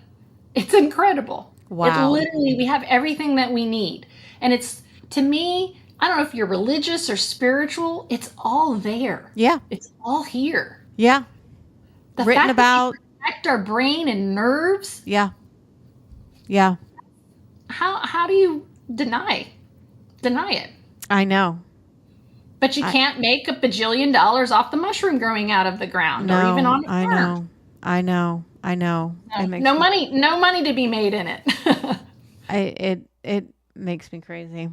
It's incredible. Wow. We have everything that we need. And it's, to me, I don't know if you're religious or spiritual, it's all there. Yeah. It's all here. Yeah. The Written fact about. that we protect our brain and nerves. Yeah. Yeah. How do you deny it? I know. But you can't make $1 bajillion off the mushroom growing out of the ground or even on a farm. I know. No money to be made in it. It makes me crazy.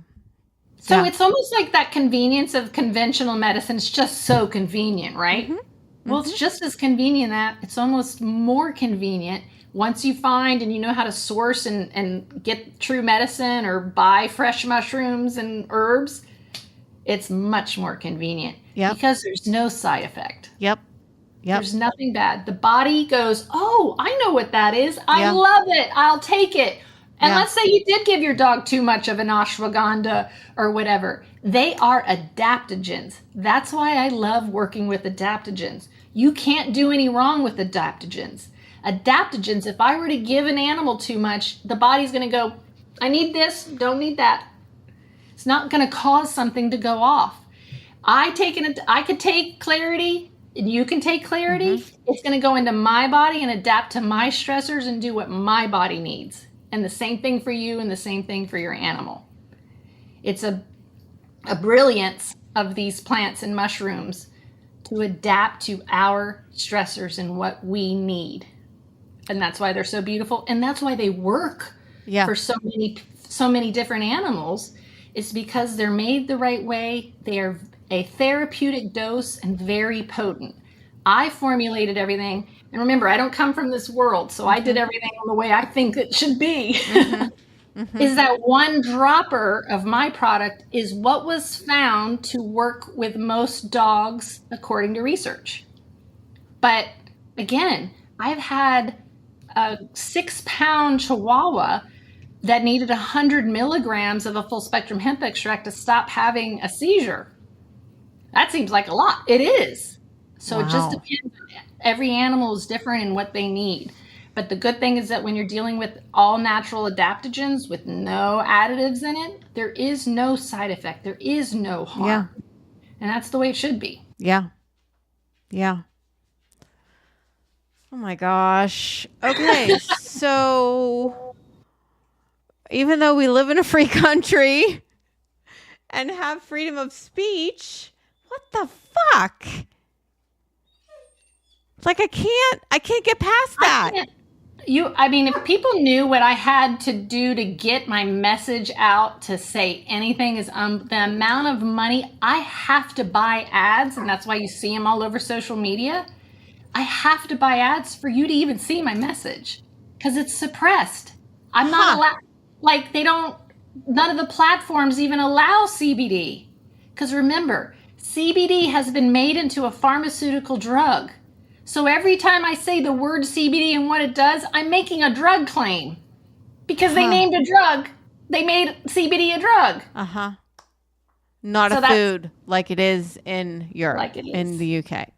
So it's almost like that convenience of conventional medicine. It's just so convenient, right? Mm-hmm. Well, it's just as convenient that it's almost more convenient once you find and you know how to source and get true medicine or buy fresh mushrooms and herbs. It's much more convenient because there's no side effect. Yep. There's nothing bad. The body goes, oh, I know what that is. I love it. I'll take it. And let's say you did give your dog too much of an ashwagandha or whatever. They are adaptogens. That's why I love working with adaptogens. You can't do any wrong with adaptogens. Adaptogens, if I were to give an animal too much, the body's going to go, I need this, don't need that. It's not going to cause something to go off. I could take clarity, and you can take clarity. Mm-hmm. It's going to go into my body and adapt to my stressors and do what my body needs. And the same thing for you and the same thing for your animal. It's a brilliance of these plants and mushrooms to adapt to our stressors and what we need. And that's why they're so beautiful. And that's why they work for so many different animals. It's because they're made the right way. They are a therapeutic dose and very potent. I formulated everything. And remember, I don't come from this world, so I did everything the way I think it should be. Is that one dropper of my product is what was found to work with most dogs according to research. But again, I've had a 6-pound Chihuahua that needed 100 milligrams of a full spectrum hemp extract to stop having a seizure. That seems like a lot. It is. So it just depends. Every animal is different in what they need. But the good thing is that when you're dealing with all natural adaptogens with no additives in it, there is no side effect. There is no harm. Yeah. And that's the way it should be. Yeah. Yeah. Oh my gosh. Okay. So even though we live in a free country and have freedom of speech, what the fuck? Like I can't get past that. If people knew what I had to do to get my message out to say anything is the amount of money I have to buy ads, and that's why you see them all over social media. I have to buy ads for you to even see my message because it's suppressed. I'm not allowed. None of the platforms even allow CBD. Because remember, CBD has been made into a pharmaceutical drug. So every time I say the word CBD and what it does, I'm making a drug claim. Because they named a drug. They made CBD a drug. Not a food like it is in Europe, like it is in the UK.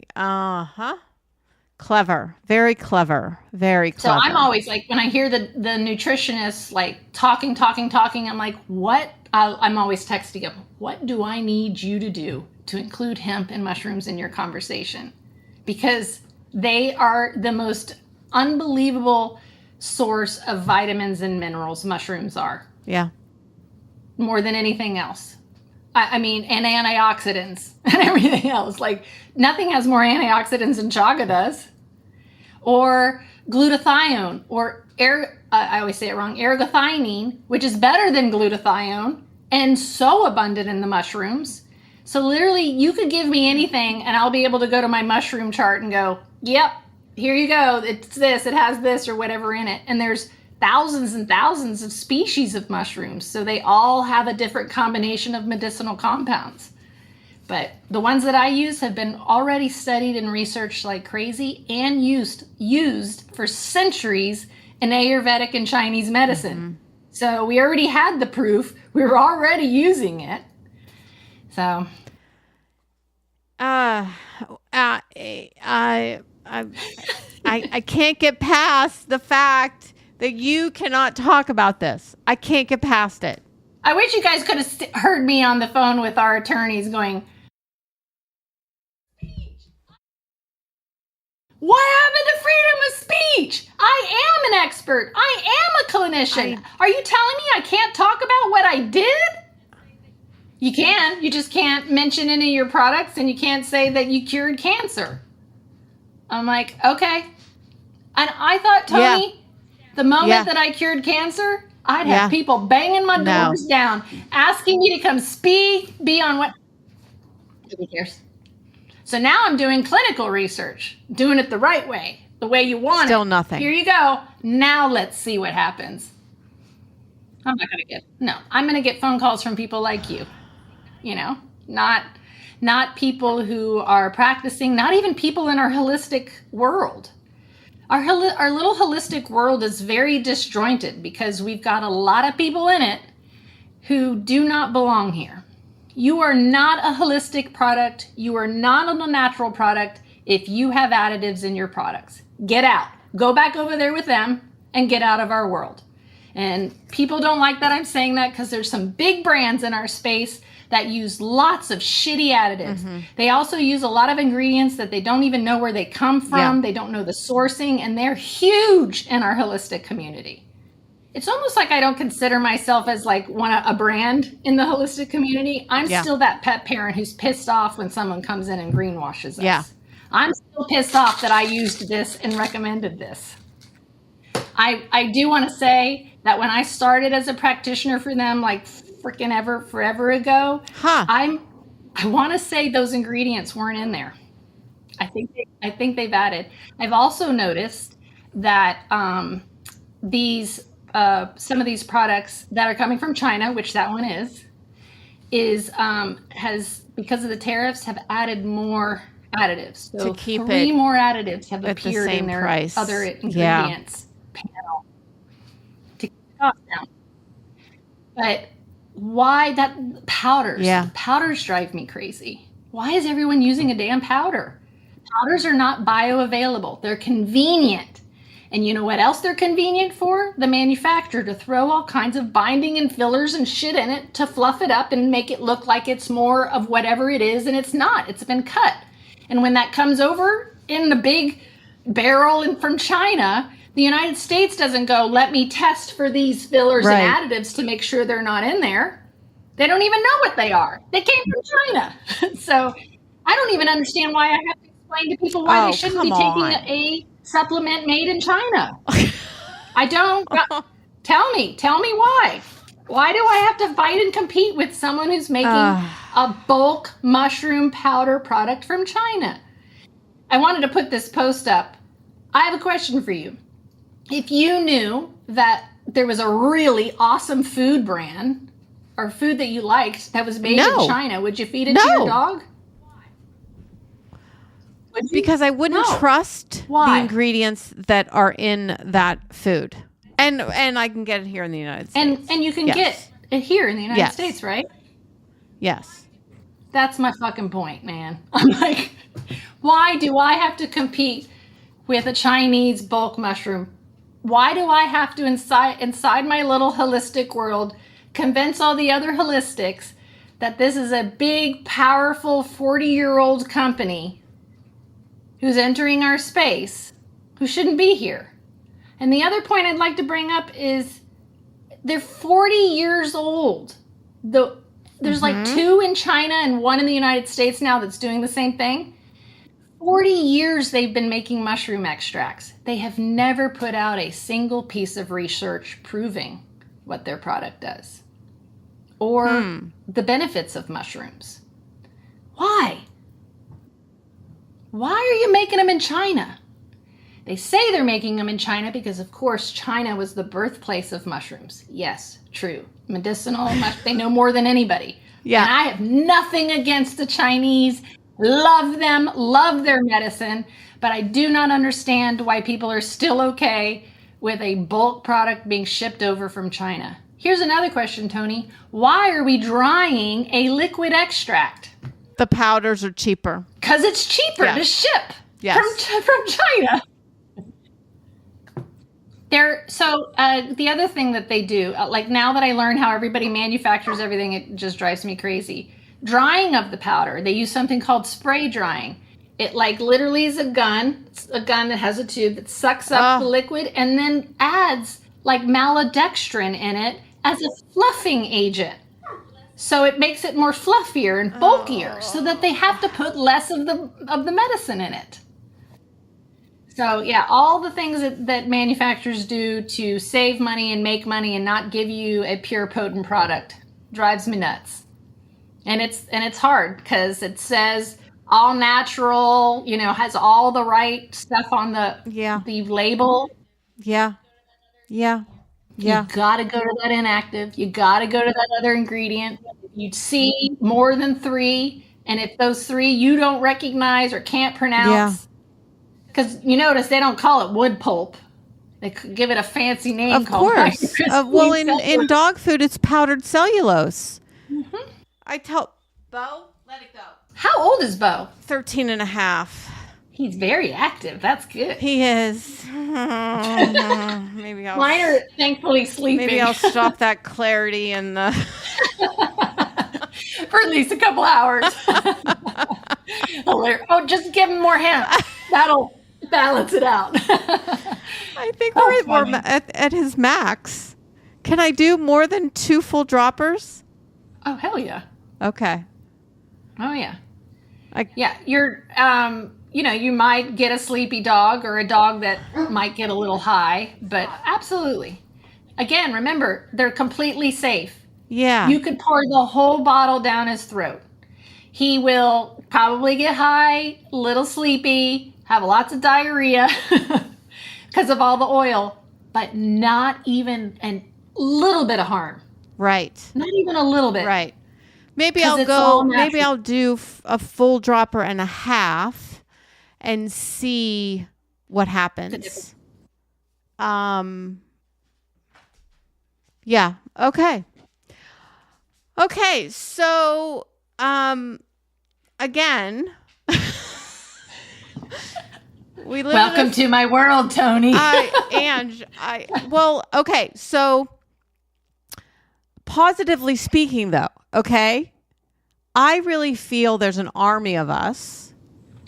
Clever. Very clever. Very clever. So I'm always like, when I hear the nutritionists like talking, I'm like, what? I'm always texting them, what do I need you to do to include hemp and mushrooms in your conversation? Because they are the most unbelievable source of vitamins and minerals, mushrooms are. Yeah. More than anything else. I mean, and antioxidants and everything else. Like, nothing has more antioxidants than chaga does. Or glutathione, or I always say it wrong, ergothioneine, which is better than glutathione and so abundant in the mushrooms. So literally, you could give me anything and I'll be able to go to my mushroom chart and go, yep, here you go. It's this, it has this or whatever in it. And there's thousands and thousands of species of mushrooms. So they all have a different combination of medicinal compounds. But the ones that I use have been already studied and researched like crazy and used for centuries in Ayurvedic and Chinese medicine. So we already had the proof. We were already using it. So I can't get past the fact that you cannot talk about this. I can't get past it. I wish you guys could have heard me on the phone with our attorneys going, what happened to freedom of speech? I am an expert. I am a clinician. Are you telling me I can't talk about what I did? You can. You just can't mention any of your products, and you can't say that you cured cancer. I'm like, okay. And I thought, Toni, the moment that I cured cancer, I'd have people banging my doors down, asking me to come be on what? Nobody cares. So now I'm doing clinical research, doing it the right way, the way you want it. Still nothing. Here you go. Now let's see what happens. I'm going to get phone calls from people like you, not people who are practicing, not even people in our holistic world. Our little holistic world is very disjointed because we've got a lot of people in it who do not belong here. You are not a holistic product. You are not a natural product if you have additives in your products. Get out. Go back over there with them and get out of our world. And people don't like that I'm saying that because there's some big brands in our space that use lots of shitty additives. They also use a lot of ingredients that they don't even know where they come from. They don't know the sourcing, and they're huge in our holistic community. It's almost like I don't consider myself as like a brand in the holistic community. I'm still that pet parent who's pissed off when someone comes in and greenwashes us. I'm still pissed off that I used this and recommended this. I do want to say that when I started as a practitioner for them, like freaking forever ago, I want to say those ingredients weren't in there. I think they've added. I've also noticed that some of these products that are coming from China, which that one has, because of the tariffs, have added more additives. So to keep three more additives have appeared the in their price. other ingredients panel to keep the cost down. But why that powders? Powders drive me crazy. Why is everyone using a damn powder? Powders are not bioavailable. They're convenient. And you know what else they're convenient for? The manufacturer to throw all kinds of binding and fillers and shit in it to fluff it up and make it look like it's more of whatever it is, and it's not. It's been cut. And when that comes over in the big barrel from China, the United States doesn't go, let me test for these fillers and additives to make sure they're not in there. They don't even know what they are. They came from China. So I don't even understand why I have to explain to people why they shouldn't be taking a supplement made in China. I don't. Tell me why. Why do I have to fight and compete with someone who's making a bulk mushroom powder product from China? I wanted to put this post up. I have a question for you. If you knew that there was a really awesome food brand or food that you liked that was made in China, would you feed it to your dog? Because I wouldn't trust the ingredients that are in that food. And I can get it here in the United States. And you can get it here in the United States, right? Yes. That's my fucking point, man. I'm like, why do I have to compete with a Chinese bulk mushroom? Why do I have to inside my little holistic world convince all the other holistics that this is a big, powerful 40-year-old company who's entering our space who shouldn't be here? And the other point I'd like to bring up is they're 40 years old. There's like 2 in China and 1 in the United States now that's doing the same thing. 40 years they've been making mushroom extracts. They have never put out a single piece of research proving what their product does or the benefits of mushrooms. Why? Why are you making them in China? They say they're making them in China because, of course, China was the birthplace of mushrooms. Yes, true. Medicinal, they know more than anybody. Yeah. And I have nothing against the Chinese. Love them, love their medicine. But I do not understand why people are still okay with a bulk product being shipped over from China. Here's another question, Toni. Why are we drying a liquid extract? The powders are cheaper. Because it's cheaper to ship from China. The other thing that they do, like now that I learned how everybody manufactures everything, it just drives me crazy. Drying of the powder, they use something called spray drying. It like literally is a gun. It's a gun that has a tube that sucks up the liquid and then adds like maltodextrin in it as a fluffing agent. So it makes it more fluffier and bulkier so that they have to put less of the medicine in it. So yeah, all the things that manufacturers do to save money and make money and not give you a pure potent product drives me nuts. And it's hard because it says all natural, has all the right stuff on the label. Yeah. Yeah. Yeah. You got to go to that inactive. You got to go to that other ingredient. You'd see more than 3. And if those 3 you don't recognize or can't pronounce, because you notice they don't call it wood pulp. They could give it a fancy name. Of course. Well, in dog food, it's powdered cellulose. Mm-hmm. I tell Bo, let it go. How old is Bo? 13 and a half. He's very active. That's good. He is. Maybe I'll. Mine are thankfully sleeping. Maybe I'll stop that clarity and for at least a couple hours. Just give him more hemp. That'll balance it out. I think we're at his max. Can I do more than 2 full droppers? Oh, hell yeah. Okay. Oh, yeah. You're, you might get a sleepy dog or a dog that might get a little high, but absolutely. Again, remember, they're completely safe. Yeah. You could pour the whole bottle down his throat. He will probably get high, little sleepy, have lots of diarrhea because of all the oil, but not even a little bit of harm. Right. Not even a little bit. Right. Maybe I'll do a full dropper and a half and see what happens. Yeah. Okay. Okay. So, again, we live Welcome to my world, Toni. Okay. So, positively speaking, though, okay, I really feel there's an army of us.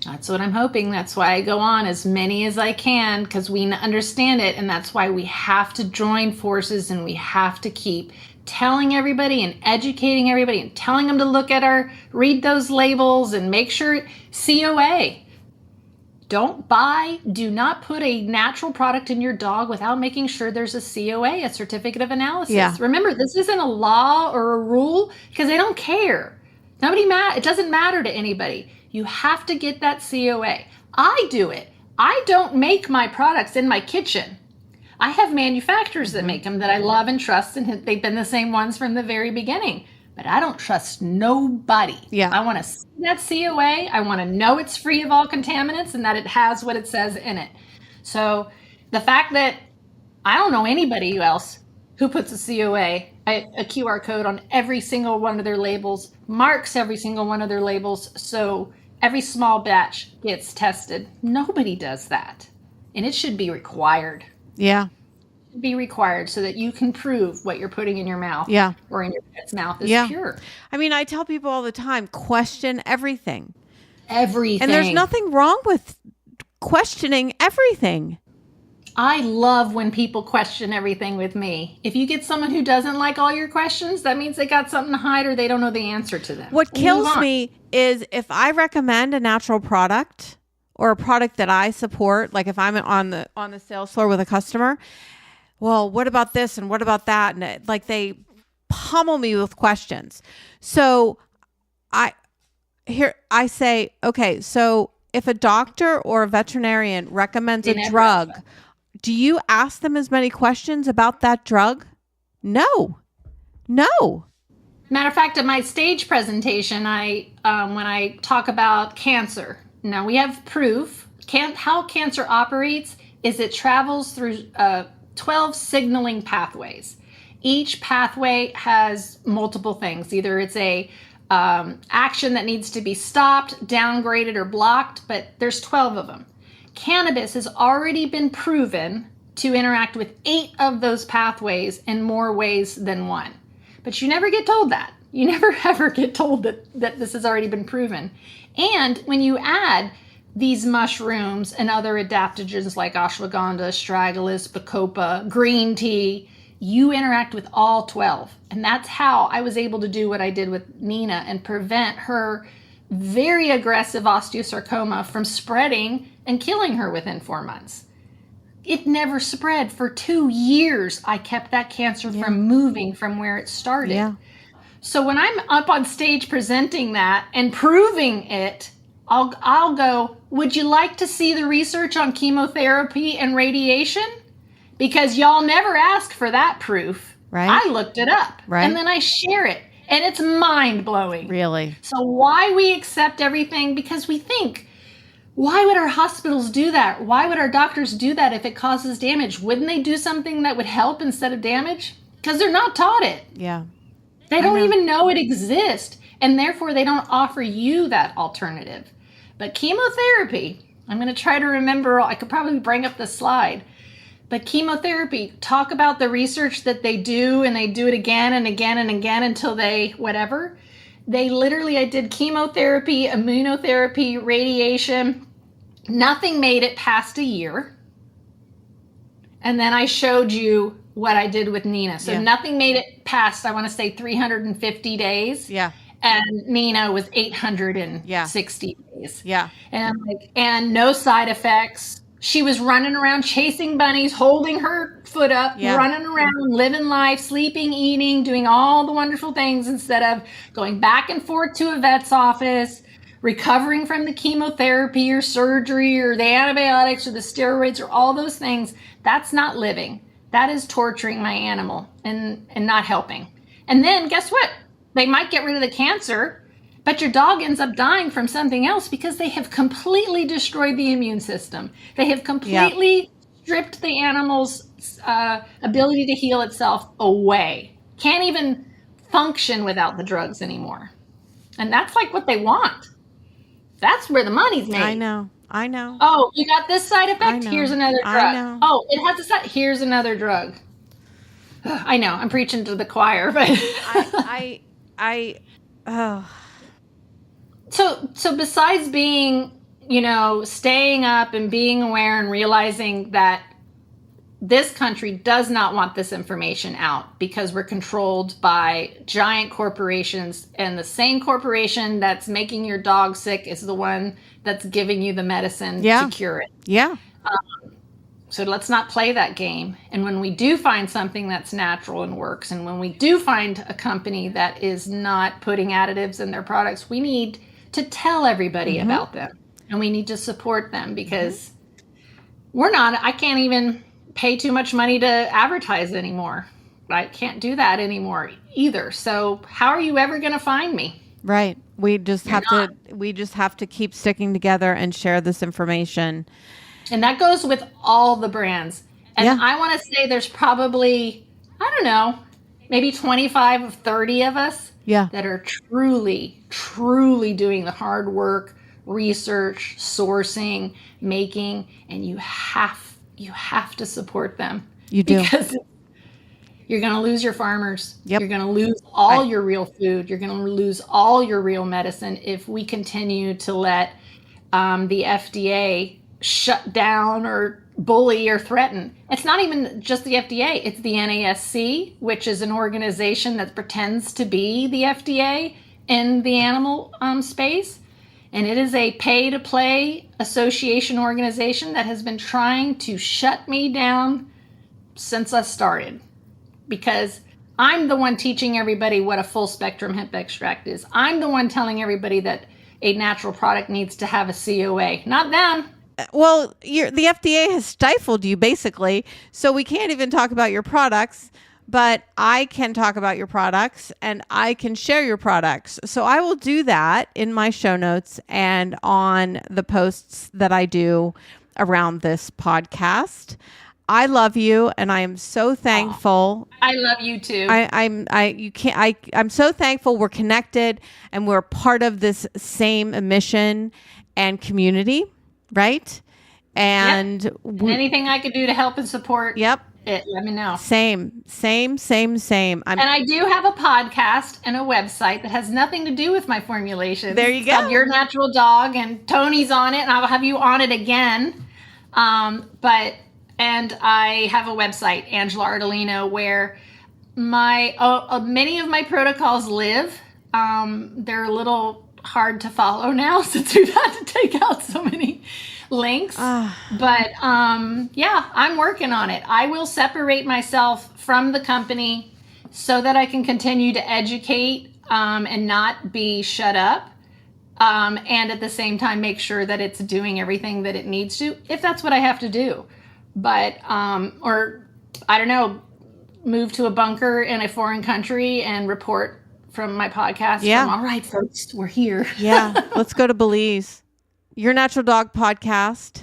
That's what I'm hoping. That's why I go on as many as I can, because we understand it. And that's why we have to join forces and we have to keep telling everybody and educating everybody and telling them to read those labels and make sure COA. Do not put a natural product in your dog without making sure there's a COA, a certificate of analysis. Yeah. Remember, this isn't a law or a rule because they don't care. It doesn't matter to anybody. You have to get that COA. I do it. I don't make my products in my kitchen. I have manufacturers that make them that I love and trust, and they've been the same ones from the very beginning. But I don't trust nobody. Yeah. I want to see that COA. I want to know it's free of all contaminants and that it has what it says in it. So the fact that I don't know anybody else who puts a COA, a QR code on every single one of their labels, marks every single one of their labels, so every small batch gets tested. Nobody does that. And it should be required. Yeah. Be required so that you can prove what you're putting in your mouth or in your pet's mouth is pure. I mean, I tell people all the time, question everything. Everything. And there's nothing wrong with questioning everything. I love when people question everything with me. If you get someone who doesn't like all your questions, that means they got something to hide or they don't know the answer to them. What kills me is if I recommend a natural product or a product that I support, like if I'm on the sales floor with a customer, well, what about this and what about that? And like they pummel me with questions. So I say, okay, so if a doctor or a veterinarian recommends a drug, do you ask them as many questions about that drug? No. Matter of fact, at my stage presentation, when I talk about cancer, now we have proof. How cancer operates is it travels through 12 signaling pathways. Each pathway has multiple things. Either it's a action that needs to be stopped, downgraded, or blocked, but there's 12 of them. Cannabis has already been proven to interact with 8 of those pathways in more ways than one. But you never get told that. You never ever get told that this has already been proven. And when you add these mushrooms and other adaptogens like ashwagandha, astragalus, bacopa, green tea, you interact with all 12. And that's how I was able to do what I did with Nina and prevent her very aggressive osteosarcoma from spreading and killing her within 4 months. It never spread. For 2 years, I kept that cancer from moving from where it started. Yeah. So when I'm up on stage presenting that and proving it, I'll go, would you like to see the research on chemotherapy and radiation? Because y'all never ask for that proof. Right. I looked it up. Right. And then I share it. And it's mind-blowing. Really? So why we accept everything? Because we think, why would our hospitals do that? Why would our doctors do that if it causes damage? Wouldn't they do something that would help instead of damage? Because they're not taught it. Yeah. They don't even know it exists. And therefore, they don't offer you that alternative. But chemotherapy, I'm going to try to remember, I could probably bring up the slide. But chemotherapy, talk about the research that they do, and they do it again and again and again until they, whatever. They literally, I did chemotherapy, immunotherapy, radiation. Nothing made it past a year. And then I showed you what I did with Nina. So nothing made it past, I want to say 350 days. Yeah. And Nina was 860 days. Yeah. And I'm like, and no side effects. She was running around chasing bunnies, holding her foot up, running around, living life, sleeping, eating, doing all the wonderful things instead of going back and forth to a vet's office, recovering from the chemotherapy or surgery or the antibiotics or the steroids or all those things. That's not living. That is torturing my animal and not helping. And then guess what? They might get rid of the cancer, but your dog ends up dying from something else because they have completely destroyed the immune system. They have completely stripped the animal's ability to heal itself away. Can't even function without the drugs anymore. And that's like what they want. That's where the money's made. I know. Oh, you got this side effect? Here's another drug. Oh, it has a side. Here's another drug. I know. I'm preaching to the choir, but So besides being, staying up and being aware and realizing that this country does not want this information out because we're controlled by giant corporations, and the same corporation that's making your dog sick is the one that's giving you the medicine to cure it. Yeah. So let's not play that game. And when we do find something that's natural and works, and when we do find a company that is not putting additives in their products, we need to tell everybody about them. And we need to support them because I can't even pay too much money to advertise anymore. I can't do that anymore either. So how are you ever going to find me? Right. We just have to keep sticking together and share this information. And that goes with all the brands. And Yeah. I want to say there's probably, I don't know, maybe 25 of 30 of us Yeah. that are truly, truly doing the hard work, research, sourcing, making, and you have to support them. You do. Because you're going to lose your farmers. Yep. You're going to lose all your real food. You're going to lose all your real medicine if we continue to let the FDA shut down or bully or threaten. It's not even just the FDA. It's the NASC, which is an organization that pretends to be the FDA in the animal space. And it is a pay-to-play association organization that has been trying to shut me down since I started. Because I'm the one teaching everybody what a full spectrum hemp extract is. I'm the one telling everybody that a natural product needs to have a COA, not them. Well, the FDA has stifled you basically, so we can't even talk about your products, but I can talk about your products and I can share your products. So I will do that in my show notes and on the posts that I do around this podcast. I love you, and I am so thankful. I love you too. I'm so thankful we're connected and we're part of this same mission and community, right? And anything I could do to help and support. Yep. It, let me know. Same. And I do have a podcast and a website that has nothing to do with my formulation. There you It's go. called Your Natural Dog, and Toni's on it, and I'll have you on it again. And I have a website, Angela Ardolino, where many of my protocols live. They're a little hard to follow now since we've had to take out so many links. But I'm working on it. I will separate myself from the company so that I can continue to educate and not be shut up. And at the same time, make sure that it's doing everything that it needs to, if that's what I have to do. But, or I don't know, move to a bunker in a foreign country and report from my podcast. Yeah. All right, folks, we're here. Yeah. Let's go to Belize. Your Natural Dog podcast.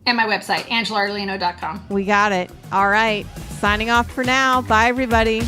And my website, angelaardolino.com. We got it. All right. Signing off for now. Bye, everybody.